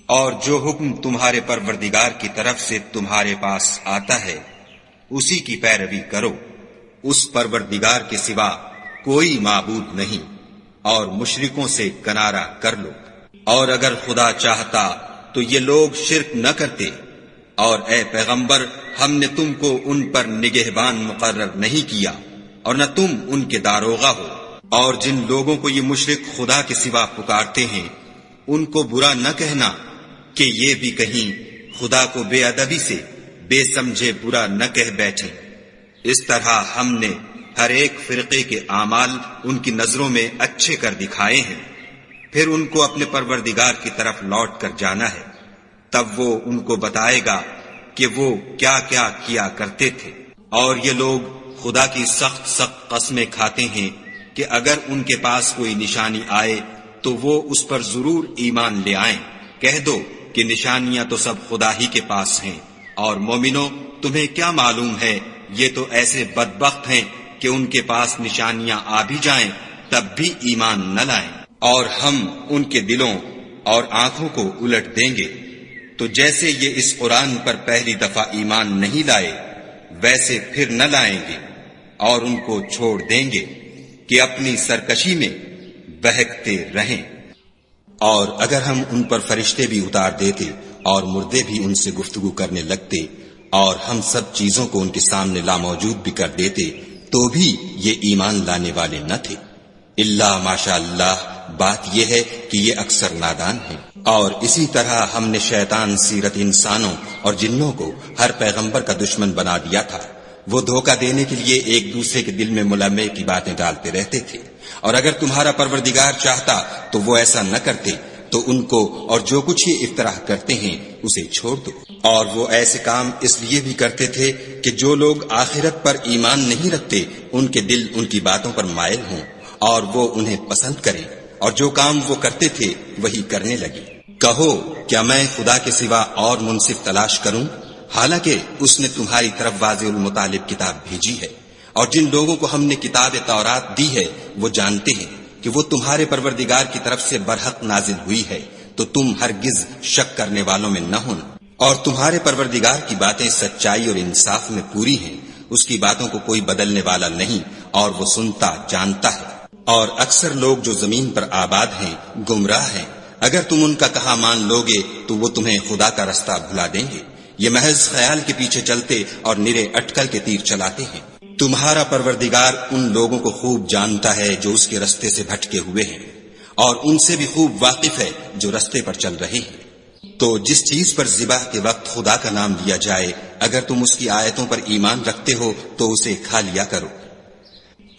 اور جو حکم تمہارے پروردگار کی طرف سے تمہارے پاس آتا ہے اسی کی پیروی کرو، اس پروردگار کے سوا کوئی معبود نہیں، اور مشرکوں سے کنارہ کر لو۔ اور اگر خدا چاہتا تو یہ لوگ شرک نہ کرتے، اور اے پیغمبر ہم نے تم کو ان پر نگہبان مقرر نہیں کیا، اور نہ تم ان کے داروغہ ہو۔ اور جن لوگوں کو یہ مشرک خدا کے سوا پکارتے ہیں ان کو برا نہ کہنا کہ یہ بھی کہیں خدا کو بے ادبی سے بے سمجھے برا نہ کہہ بیٹھے۔ اس طرح ہم نے ہر ایک فرقے کے اعمال ان کی نظروں میں اچھے کر دکھائے ہیں، پھر ان کو اپنے پروردگار کی طرف لوٹ کر جانا ہے، تب وہ ان کو بتائے گا کہ وہ کیا کیا کیا کرتے تھے۔ اور یہ لوگ خدا کی سخت سخت قسمیں کھاتے ہیں کہ اگر ان کے پاس کوئی نشانی آئے تو وہ اس پر ضرور ایمان لے آئیں۔ کہہ دو کہ نشانیاں تو سب خدا ہی کے پاس ہیں، اور مومنو تمہیں کیا معلوم ہے یہ تو ایسے بدبخت ہیں کہ ان کے پاس نشانیاں آ بھی جائیں تب بھی ایمان نہ لائیں۔ اور ہم ان کے دلوں اور آنکھوں کو الٹ دیں گے، تو جیسے یہ اس قرآن پر پہلی دفعہ ایمان نہیں لائے ویسے پھر نہ لائیں گے، اور ان کو چھوڑ دیں گے کہ اپنی سرکشی میں بہکتے رہیں۔ اور اگر ہم ان پر فرشتے بھی اتار دیتے اور مردے بھی ان سے گفتگو کرنے لگتے، اور ہم سب چیزوں کو ان کے سامنے لاموجود بھی کر دیتے، تو بھی یہ ایمان لانے والے نہ تھے۔ اللہ ماشاء اللہ، بات یہ ہے کہ یہ اکثر نادان ہیں۔ اور اسی طرح ہم نے شیطان سیرت انسانوں اور جنوں کو ہر پیغمبر کا دشمن بنا دیا تھا۔ وہ دھوکہ دینے کے لیے ایک دوسرے کے دل میں ملامے کی باتیں ڈالتے رہتے تھے، اور اگر تمہارا پروردگار چاہتا تو وہ ایسا نہ کرتے، تو ان کو اور جو کچھ یہ افطراء کرتے ہیں اسے چھوڑ دو۔ اور وہ ایسے کام اس لیے بھی کرتے تھے کہ جو لوگ آخرت پر ایمان نہیں رکھتے ان کے دل ان کی باتوں پر مائل ہوں اور وہ انہیں پسند کریں، اور جو کام وہ کرتے تھے وہی کرنے لگے۔ کہو کیا میں خدا کے سوا اور منصف تلاش کروں، حالانکہ اس نے تمہاری طرف واضح المطالب کتاب بھیجی ہے، اور جن لوگوں کو ہم نے کتاب تورات دی ہے وہ جانتے ہیں کہ وہ تمہارے پروردگار کی طرف سے برحق نازل ہوئی ہے، تو تم ہرگز شک کرنے والوں میں نہ ہونا۔ اور تمہارے پروردگار کی باتیں سچائی اور انصاف میں پوری ہیں، اس کی باتوں کو کوئی بدلنے والا نہیں، اور وہ سنتا جانتا ہے۔ اور اکثر لوگ جو زمین پر آباد ہیں گمراہ ہیں، اگر تم ان کا کہا مان لوگے تو وہ تمہیں خدا کا رستہ بھلا دیں گے۔ یہ محض خیال کے پیچھے چلتے اور نرے اٹکل کے تیر چلاتے ہیں۔ تمہارا پروردگار ان لوگوں کو خوب جانتا ہے جو اس کے رستے سے بھٹکے ہوئے ہیں، اور ان سے بھی خوب واقف ہے جو رستے پر چل رہے ہیں۔ تو جس چیز پر ذبح کے وقت خدا کا نام لیا جائے، اگر تم اس کی آیتوں پر ایمان رکھتے ہو تو اسے کھا لیا کرو۔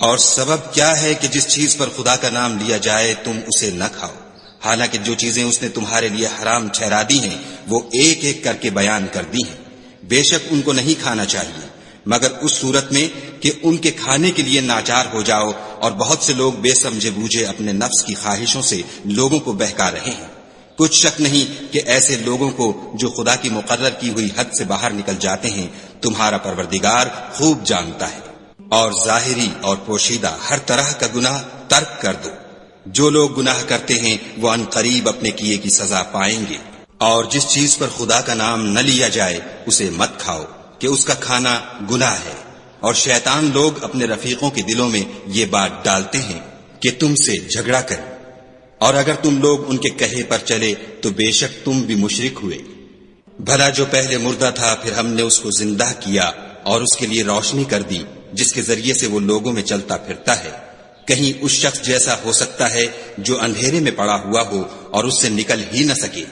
اور سبب کیا ہے کہ جس چیز پر خدا کا نام لیا جائے تم اسے نہ کھاؤ، حالانکہ جو چیزیں اس نے تمہارے لیے حرام ٹھہرا دی ہیں وہ ایک ایک کر کے بیان کر دی ہیں۔ بے شک ان کو نہیں کھانا چاہیے مگر اس صورت میں کہ ان کے کھانے کے لیے ناچار ہو جاؤ، اور بہت سے لوگ بے سمجھے بوجھے اپنے نفس کی خواہشوں سے لوگوں کو بہکا رہے ہیں۔ کچھ شک نہیں کہ ایسے لوگوں کو جو خدا کی مقرر کی ہوئی حد سے باہر نکل جاتے ہیں تمہارا پروردگار خوب جانتا ہے۔ اور ظاہری اور پوشیدہ ہر طرح کا گناہ ترک کر دو، جو لوگ گناہ کرتے ہیں وہ ان قریب اپنے کیے کی سزا پائیں گے۔ اور جس چیز پر خدا کا نام نہ لیا جائے اسے مت کھاؤ کہ اس کا کھانا گناہ ہے، اور شیطان لوگ اپنے رفیقوں کے دلوں میں یہ بات ڈالتے ہیں کہ تم سے جھگڑا کریں، اور اگر تم لوگ ان کے کہے پر چلے تو بے شک تم بھی مشرک ہوئے۔ بھلا جو پہلے مردہ تھا پھر ہم نے اس کو زندہ کیا اور اس کے لیے روشنی کر دی جس کے ذریعے سے وہ لوگوں میں چلتا پھرتا ہے، کہیں اس شخص جیسا ہو سکتا ہے جو اندھیرے میں پڑا ہوا ہو اور اس سے نکل ہی نہ سکے۔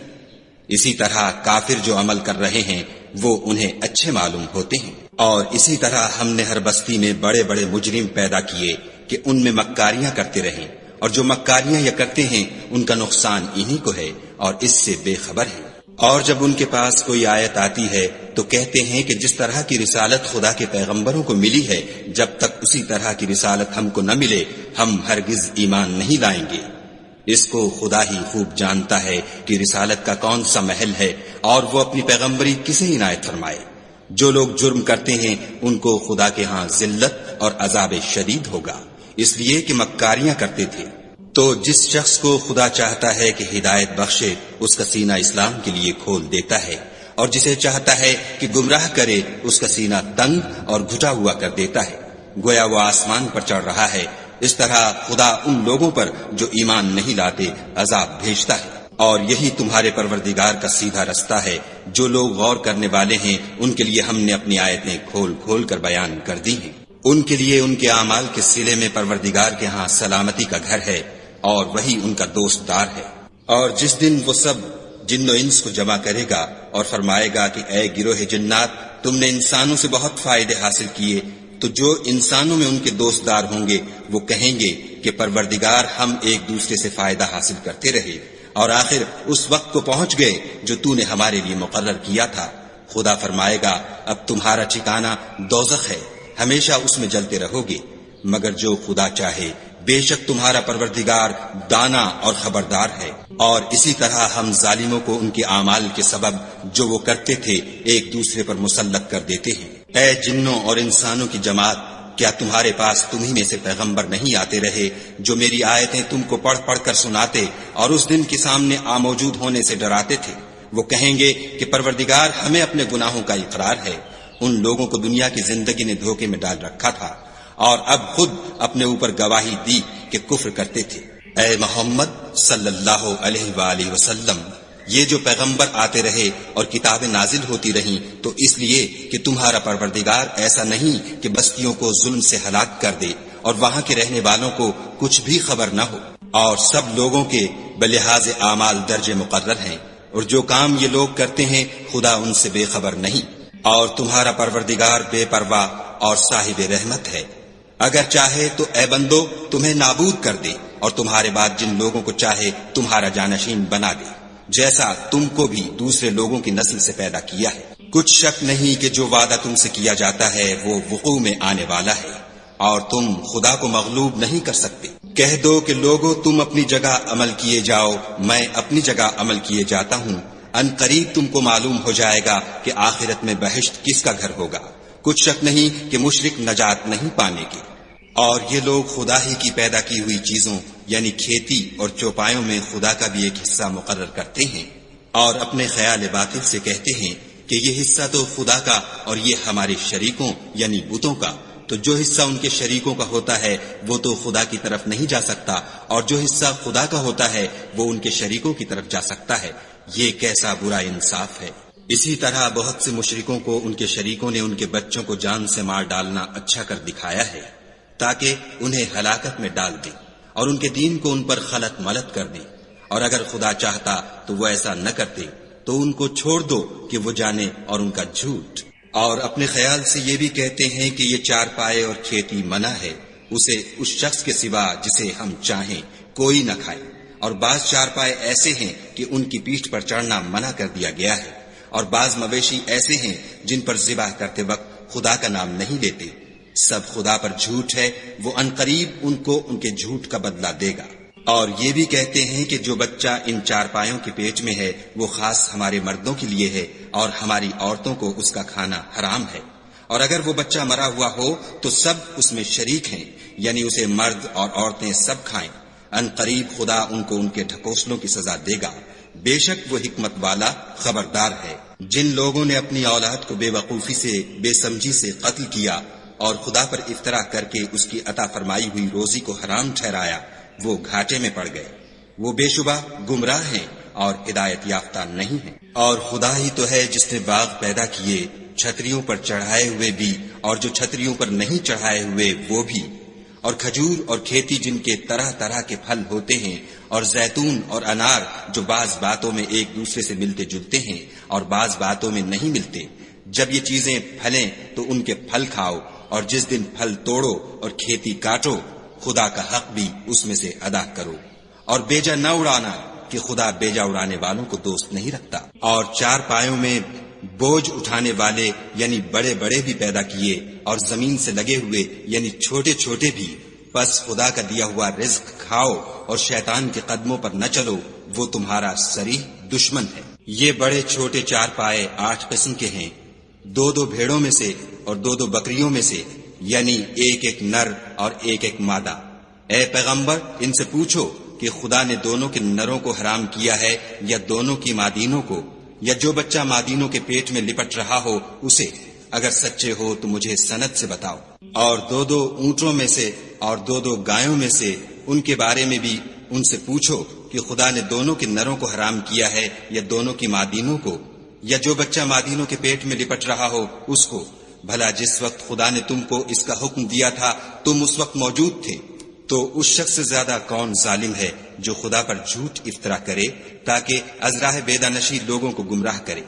اسی طرح کافر جو عمل کر رہے ہیں وہ انہیں اچھے معلوم ہوتے ہیں۔ اور اسی طرح ہم نے ہر بستی میں بڑے بڑے مجرم پیدا کیے کہ ان میں مکاریاں کرتے رہیں، اور جو مکاریاں یہ کرتے ہیں ان کا نقصان انہی کو ہے اور اس سے بے خبر ہیں۔ اور جب ان کے پاس کوئی آیت آتی ہے تو کہتے ہیں کہ جس طرح کی رسالت خدا کے پیغمبروں کو ملی ہے جب تک اسی طرح کی رسالت ہم کو نہ ملے ہم ہرگز ایمان نہیں لائیں گے۔ اس کو خدا ہی خوب جانتا ہے کہ رسالت کا کون سا محل ہے اور وہ اپنی پیغمبری کسے عنایت فرمائے۔ جو لوگ جرم کرتے ہیں ان کو خدا کے ہاں ذلت اور عذاب شدید ہوگا، اس لیے کہ مکاریاں کرتے تھے۔ تو جس شخص کو خدا چاہتا ہے کہ ہدایت بخشے اس کا سینہ اسلام کے لیے کھول دیتا ہے، اور جسے چاہتا ہے کہ گمراہ کرے اس کا سینہ تنگ اور گھٹا ہوا کر دیتا ہے، گویا وہ آسمان پر چڑھ رہا ہے۔ اس طرح خدا ان لوگوں پر جو ایمان نہیں لاتے عذاب بھیجتا ہے۔ اور یہی تمہارے پروردگار کا سیدھا رستہ ہے۔ جو لوگ غور کرنے والے ہیں ان کے لیے ہم نے اپنی آیتیں کھول کھول کر بیان کر دی ہیں۔ ان کے لیے ان کے اعمال کے صلے میں پروردگار کے ہاں سلامتی کا گھر ہے، اور وہی ان کا دوست دار ہے۔ اور جس دن وہ سب جن و انس کو جمع کرے گا اور فرمائے گا کہ اے گروہ جنات، تم نے انسانوں سے بہت فائدے حاصل کیے، تو جو انسانوں میں ان کے دوست دار ہوں گے وہ کہیں گے کہ پروردگار ہم ایک دوسرے سے فائدہ حاصل کرتے رہے، اور آخر اس وقت کو پہنچ گئے جو تو نے ہمارے لیے مقرر کیا تھا۔ خدا فرمائے گا اب تمہارا ٹھکانہ دوزخ ہے، ہمیشہ اس میں جلتے رہو گے، مگر جو خدا چاہے بے شک تمہارا پروردگار دانا اور خبردار ہے۔ اور اسی طرح ہم ظالموں کو ان کے اعمال کے سبب جو وہ کرتے تھے ایک دوسرے پر مسلط کر دیتے ہیں۔ اے جنوں اور انسانوں کی جماعت، کیا تمہارے پاس تمہیں میں سے پیغمبر نہیں آتے رہے جو میری آیتیں تم کو پڑھ پڑھ کر سناتے اور اس دن کے سامنے موجود ہونے سے ڈراتے تھے؟ وہ کہیں گے کہ پروردگار ہمیں اپنے گناہوں کا اقرار ہے۔ ان لوگوں کو دنیا کی زندگی نے دھوکے میں ڈال رکھا تھا اور اب خود اپنے اوپر گواہی دی کہ کفر کرتے تھے۔ اے محمد صلی اللہ علیہ وآلہ وسلم، یہ جو پیغمبر آتے رہے اور کتابیں نازل ہوتی رہیں تو اس لیے کہ تمہارا پروردگار ایسا نہیں کہ بستیوں کو ظلم سے ہلاک کر دے اور وہاں کے رہنے والوں کو کچھ بھی خبر نہ ہو، اور سب لوگوں کے بلحاظ اعمال درجے مقرر ہیں، اور جو کام یہ لوگ کرتے ہیں خدا ان سے بے خبر نہیں۔ اور تمہارا پروردگار بے پرواہ اور صاحب رحمت ہے، اگر چاہے تو اے بندو تمہیں نابود کر دے اور تمہارے بعد جن لوگوں کو چاہے تمہارا جانشین بنا دے، جیسا تم کو بھی دوسرے لوگوں کی نسل سے پیدا کیا ہے۔ کچھ شک نہیں کہ جو وعدہ تم سے کیا جاتا ہے وہ وقوع میں آنے والا ہے، اور تم خدا کو مغلوب نہیں کر سکتے۔ کہہ دو کہ لوگو تم اپنی جگہ عمل کیے جاؤ، میں اپنی جگہ عمل کیے جاتا ہوں، ان قریب تم کو معلوم ہو جائے گا کہ آخرت میں بہشت کس کا گھر ہوگا۔ کچھ شک نہیں کہ مشرک نجات نہیں پانے کے۔ اور یہ لوگ خدا ہی کی پیدا کی ہوئی چیزوں یعنی کھیتی اور چوپایوں میں خدا کا بھی ایک حصہ مقرر کرتے ہیں، اور اپنے خیال باطل سے کہتے ہیں کہ یہ حصہ تو خدا کا اور یہ ہمارے شریکوں یعنی بتوں کا، تو جو حصہ ان کے شریکوں کا ہوتا ہے وہ تو خدا کی طرف نہیں جا سکتا، اور جو حصہ خدا کا ہوتا ہے وہ ان کے شریکوں کی طرف جا سکتا ہے۔ یہ کیسا برا انصاف ہے۔ اسی طرح بہت سے مشرکوں کو ان کے شریکوں نے ان کے بچوں کو جان سے مار ڈالنا اچھا کر دکھایا ہے، تاکہ انہیں ہلاکت میں ڈال دیں اور ان کے دین کو ان پر خلط ملط کر دیں، اور اگر خدا چاہتا تو وہ ایسا نہ کرتے، تو ان کو چھوڑ دو کہ وہ جانے اور ان کا جھوٹ۔ اور اپنے خیال سے یہ بھی کہتے ہیں کہ یہ چار پائے اور کھیتی منع ہے، اسے اس شخص کے سوا جسے ہم چاہیں کوئی نہ کھائے، اور بعض چار پائے ایسے ہیں کہ ان کی پیٹھ پر چڑھنا منع کر دیا گیا ہے، اور بعض مویشی ایسے ہیں جن پر ذبح کرتے وقت خدا کا نام نہیں لیتے۔ سب خدا پر جھوٹ ہے، وہ عنقریب ان کو ان کے جھوٹ کا بدلہ دے گا۔ اور یہ بھی کہتے ہیں کہ جو بچہ ان چار پایوں کے پیٹ میں ہے وہ خاص ہمارے مردوں کے لیے ہے، اور ہماری عورتوں کو اس کا کھانا حرام ہے، اور اگر وہ بچہ مرا ہوا ہو تو سب اس میں شریک ہیں، یعنی اسے مرد اور عورتیں سب کھائیں۔ ان قریب خدا ان کو ان کے ڈھکوسلوں کی سزا دے گا، بے شک وہ حکمت والا خبردار ہے۔ جن لوگوں نے اپنی اولاد کو بے وقوفی سے بے سمجھی سے قتل کیا اور خدا پر افطرا کر کے اس کی عطا فرمائی ہوئی روزی کو حرام ٹھہرایا، وہ گھاٹے میں پڑ گئے، وہ بے شبہ گمراہ ہیں اور ہدایت یافتہ نہیں ہیں۔ اور خدا ہی تو ہے جس نے باغ پیدا کیے، چھتریوں پر چڑھائے ہوئے بھی اور جو چھتریوں پر نہیں چڑھائے ہوئے وہ بھی، اور کھجور اور کھیتی جن کے طرح طرح کے پھل ہوتے ہیں، اور زیتون اور انار جو بعض باتوں میں ایک دوسرے سے ملتے جلتے ہیں اور بعض باتوں میں نہیں ملتے۔ جب یہ چیزیں پھلیں تو ان کے پھل کھاؤ، اور جس دن پھل توڑو اور کھیتی کاٹو، خدا کا حق بھی اس میں سے ادا کرو، اور بیجا نہ اڑانا کہ خدا بیجا اڑانے والوں کو دوست نہیں رکھتا۔ اور چار پایوں میں بوجھ اٹھانے والے یعنی بڑے بڑے بھی پیدا کیے، اور زمین سے لگے ہوئے یعنی چھوٹے چھوٹے بھی، بس خدا کا دیا ہوا رزق کھاؤ اور شیطان کے قدموں پر نہ چلو، وہ تمہارا صریح دشمن ہے۔ یہ بڑے چھوٹے چار پائے 8 قسم کے ہیں، 2 بھیڑوں میں سے اور 2 بکریوں میں سے، یعنی ایک نر اور ایک مادہ۔ اے پیغمبر ان سے پوچھو کہ خدا نے دونوں کے نروں کو حرام کیا ہے یا دونوں کی مادینوں کو، یا جو بچہ مادینوں کے پیٹ میں لپٹ رہا ہو اسے؟ اگر سچے ہو تو مجھے سند سے بتاؤ۔ اور 2 اونٹوں میں سے اور 2 گایوں میں سے، ان کے بارے میں بھی ان سے پوچھو کہ خدا نے دونوں کے نروں کو حرام کیا ہے یا دونوں کی مادینوں کو، یا جو بچہ مادینوں کے پیٹ میں لپٹ رہا ہو اس کو؟ بھلا جس وقت خدا نے تم کو اس کا حکم دیا تھا تم اس وقت موجود تھے؟ تو اس شخص سے زیادہ کون ظالم ہے جو خدا پر جھوٹ افطرا کرے تاکہ از راہ بیدانشی لوگوں کو گمراہ کرے؟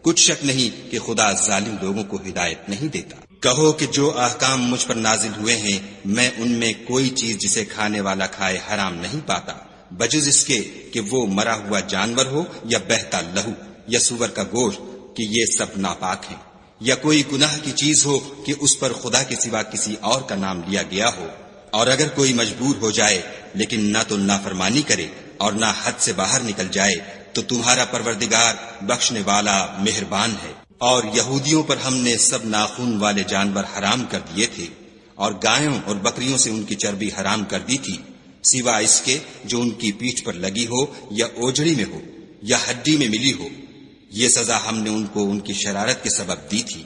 کچھ شک نہیں کہ خدا ظالم لوگوں کو ہدایت نہیں دیتا۔ کہو کہ جو احکام مجھ پر نازل ہوئے ہیں میں ان میں کوئی چیز جسے کھانے والا کھائے حرام نہیں پاتا، بجز اس کے کہ وہ مرا ہوا جانور ہو یا بہتا لہو یا سور کا گوشت، کہ یہ سب ناپاک ہیں، یا کوئی گناہ کی چیز ہو کہ اس پر خدا کے سوا کسی اور کا نام لیا گیا ہو۔ اور اگر کوئی مجبور ہو جائے لیکن نہ تو نافرمانی کرے اور نہ حد سے باہر نکل جائے تو تمہارا پروردگار بخشنے والا مہربان ہے۔ اور یہودیوں پر ہم نے سب ناخون والے جانور حرام کر دیے تھے، اور گایوں اور بکریوں سے ان کی چربی حرام کر دی تھی، سوا اس کے جو ان کی پیٹھ پر لگی ہو یا اوجڑی میں ہو یا ہڈی میں ملی ہو۔ یہ سزا ہم نے ان کو ان کی شرارت کے سبب دی تھی،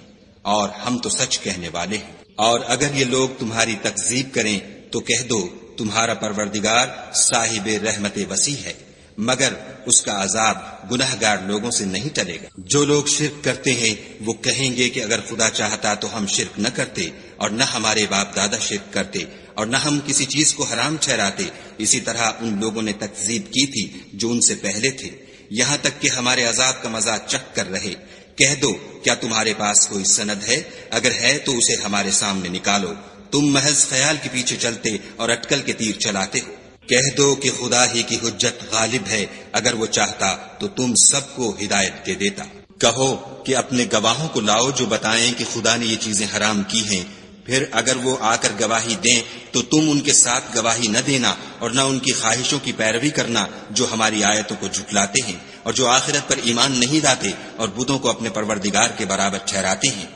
اور ہم تو سچ کہنے والے ہیں۔ اور اگر یہ لوگ تمہاری تکذیب کریں تو کہہ دو تمہارا پروردگار صاحب رحمت وسیع ہے، مگر اس کا عذاب گناہگار لوگوں سے نہیں ٹلے گا۔ جو لوگ شرک کرتے ہیں وہ کہیں گے کہ اگر خدا چاہتا تو ہم شرک نہ کرتے، اور نہ ہمارے باپ دادا شرک کرتے، اور نہ ہم کسی چیز کو حرام ٹھہراتے۔ اسی طرح ان لوگوں نے تکذیب کی تھی جو ان سے پہلے تھے، یہاں تک کہ ہمارے عذاب کا مزہ چکھ کر رہے۔ کہہ دو کیا تمہارے پاس کوئی سند ہے؟ اگر ہے تو اسے ہمارے سامنے نکالو، تم محض خیال کے پیچھے چلتے اور اٹکل کے تیر چلاتے ہو۔ کہہ دو کہ خدا ہی کی حجت غالب ہے، اگر وہ چاہتا تو تم سب کو ہدایت دے دیتا۔ کہو کہ اپنے گواہوں کو لاؤ جو بتائیں کہ خدا نے یہ چیزیں حرام کی ہیں، پھر اگر وہ آ کر گواہی دیں تو تم ان کے ساتھ گواہی نہ دینا اور نہ ان کی خواہشوں کی پیروی کرنا جو ہماری آیتوں کو جھٹلاتے ہیں اور جو آخرت پر ایمان نہیں لاتے اور بتوں کو اپنے پروردگار کے برابر ٹھہراتے ہیں۔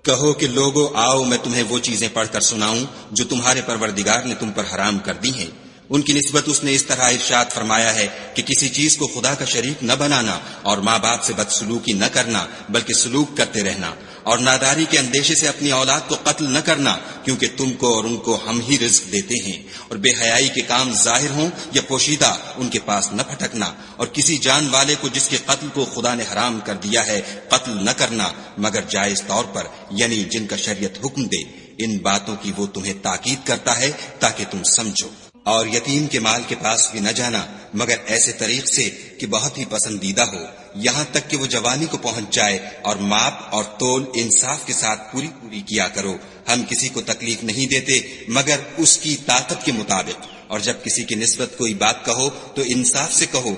کہو کہ لوگو آؤ میں تمہیں وہ چیزیں پڑھ کر سناؤں جو تمہارے پروردگار نے تم پر حرام کر دی ہیں۔ ان کی نسبت اس نے اس طرح ارشاد فرمایا ہے کہ کسی چیز کو خدا کا شریک نہ بنانا اور ماں باپ سے بدسلوکی نہ کرنا بلکہ سلوک کرتے رہنا، اور ناداری کے اندیشے سے اپنی اولاد کو قتل نہ کرنا، کیونکہ تم کو اور ان کو ہم ہی رزق دیتے ہیں، اور بے حیائی کے کام ظاہر ہوں یا پوشیدہ ان کے پاس نہ پھٹکنا، اور کسی جان والے کو جس کے قتل کو خدا نے حرام کر دیا ہے قتل نہ کرنا مگر جائز طور پر، یعنی جن کا شریعت حکم دے۔ ان باتوں کی وہ تمہیں تاکید کرتا ہے تاکہ تم سمجھو۔ اور یتیم کے مال کے پاس بھی نہ جانا مگر ایسے طریق سے کہ بہت ہی پسندیدہ ہو، یہاں تک کہ وہ جوانی کو پہنچ جائے، اور ماپ اور تول انصاف کے ساتھ پوری کیا کرو۔ ہم کسی کو تکلیف نہیں دیتے مگر اس کی طاقت کے مطابق، اور جب کسی کی نسبت کوئی بات کہو تو انصاف سے کہو،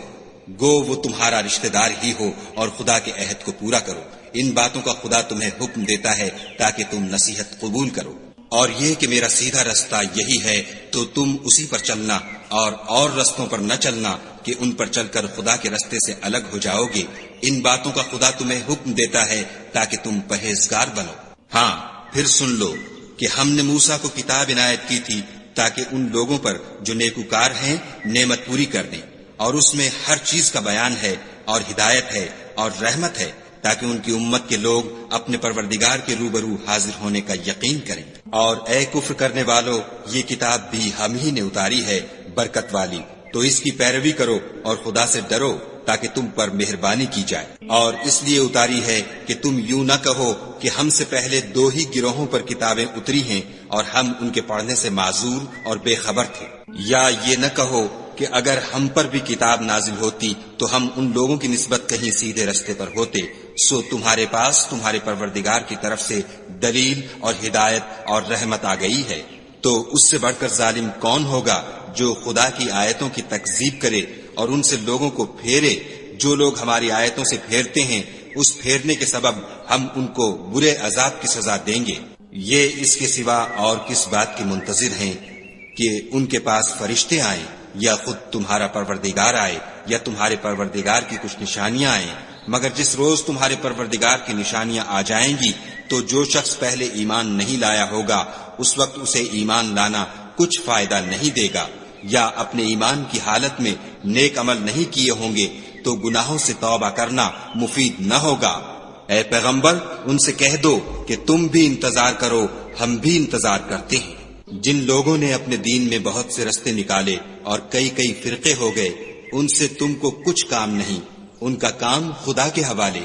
گو وہ تمہارا رشتہ دار ہی ہو، اور خدا کے عہد کو پورا کرو۔ ان باتوں کا خدا تمہیں حکم دیتا ہے تاکہ تم نصیحت قبول کرو۔ اور یہ کہ میرا سیدھا رستہ یہی ہے تو تم اسی پر چلنا، اور رستوں پر نہ چلنا کہ ان پر چل کر خدا کے رستے سے الگ ہو جاؤ گے۔ ان باتوں کا خدا تمہیں حکم دیتا ہے تاکہ تم پرہیزگار بنو۔ ہاں پھر سن لو کہ ہم نے موسیٰ کو کتاب عنایت کی تھی تاکہ ان لوگوں پر جو نیکوکار ہیں نعمت پوری کر دیں، اور اس میں ہر چیز کا بیان ہے اور ہدایت ہے اور رحمت ہے، تاکہ ان کی امت کے لوگ اپنے پروردگار کے روبرو حاضر ہونے کا یقین کریں۔ اور اے کفر کرنے والو، یہ کتاب بھی ہم ہی نے اتاری ہے برکت والی، تو اس کی پیروی کرو اور خدا سے ڈرو تاکہ تم پر مہربانی کی جائے۔ اور اس لیے اتاری ہے کہ تم یوں نہ کہو کہ ہم سے پہلے 2 ہی گروہوں پر کتابیں اتری ہیں اور ہم ان کے پڑھنے سے معذور اور بے خبر تھے، یا یہ نہ کہو کہ اگر ہم پر بھی کتاب نازل ہوتی تو ہم ان لوگوں کی نسبت کہیں سیدھے رستے پر ہوتے۔ سو تمہارے پاس تمہارے پروردگار کی طرف سے دلیل اور ہدایت اور رحمت آ گئی ہے، تو اس سے بڑھ کر ظالم کون ہوگا جو خدا کی آیتوں کی تکذیب کرے اور ان سے لوگوں کو پھیرے۔ جو لوگ ہماری آیتوں سے پھیرتے ہیں اس پھیرنے کے سبب ہم ان کو برے عذاب کی سزا دیں گے۔ یہ اس کے سوا اور کس بات کے منتظر ہیں کہ ان کے پاس فرشتے آئیں، یا خود تمہارا پروردگار آئے، یا تمہارے پروردگار کی کچھ نشانیاں آئیں، مگر جس روز تمہارے پروردگار کی نشانیاں آ جائیں گی تو جو شخص پہلے ایمان نہیں لایا ہوگا اس وقت اسے ایمان لانا کچھ فائدہ نہیں دے گا، یا اپنے ایمان کی حالت میں نیک عمل نہیں کیے ہوں گے تو گناہوں سے توبہ کرنا مفید نہ ہوگا۔ اے پیغمبر ان سے کہہ دو کہ تم بھی انتظار کرو، ہم بھی انتظار کرتے ہیں۔ جن لوگوں نے اپنے دین میں بہت سے رستے نکالے اور کئی فرقے ہو گئے، ان سے تم کو کچھ کام نہیں، ان کا کام خدا کے حوالے۔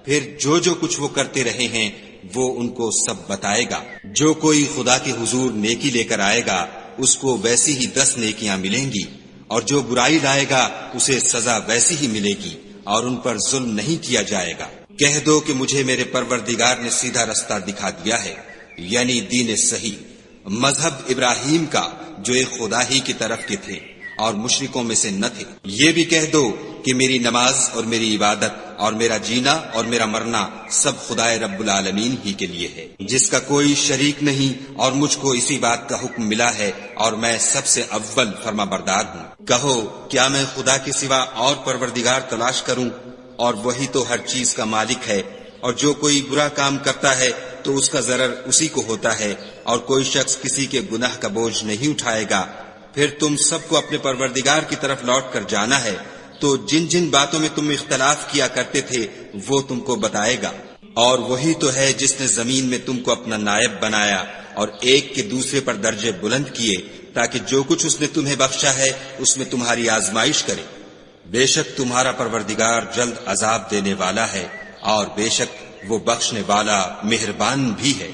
پھر جو کچھ وہ کرتے رہے ہیں وہ ان کو سب بتائے گا۔ جو کوئی خدا کے حضور نیکی لے کر آئے گا اس کو ویسی ہی 10 نیکیاں ملیں گی، اور جو برائی لائے گا اسے سزا ویسی ہی ملے گی، اور ان پر ظلم نہیں کیا جائے گا۔ کہہ دو کہ مجھے میرے پروردگار نے سیدھا رستہ دکھا دیا ہے، یعنی دین صحیح، مذہب ابراہیم کا جو ایک خدا ہی کی طرف کے تھے اور مشرکوں میں سے نہ تھے۔ یہ بھی کہہ دو کہ میری نماز اور میری عبادت اور میرا جینا اور میرا مرنا سب خدائے رب العالمین ہی کے لیے ہے، جس کا کوئی شریک نہیں، اور مجھ کو اسی بات کا حکم ملا ہے اور میں سب سے اول فرما بردار ہوں۔ کہو کیا میں خدا کے سوا اور پروردگار تلاش کروں، اور وہی تو ہر چیز کا مالک ہے، اور جو کوئی برا کام کرتا ہے تو اس کا ضرر اسی کو ہوتا ہے، اور کوئی شخص کسی کے گناہ کا بوجھ نہیں اٹھائے گا۔ پھر تم سب کو اپنے پروردگار کی طرف لوٹ کر جانا ہے، تو جن باتوں میں تم اختلاف کیا کرتے تھے وہ تم کو بتائے گا۔ اور وہی تو ہے جس نے زمین میں تم کو اپنا نائب بنایا اور ایک کے دوسرے پر درجے بلند کیے، تاکہ جو کچھ اس نے تمہیں بخشا ہے اس میں تمہاری آزمائش کرے۔ بے شک تمہارا پروردگار جلد عذاب دینے والا ہے، اور بے شک وہ بخشنے والا مہربان بھی ہے۔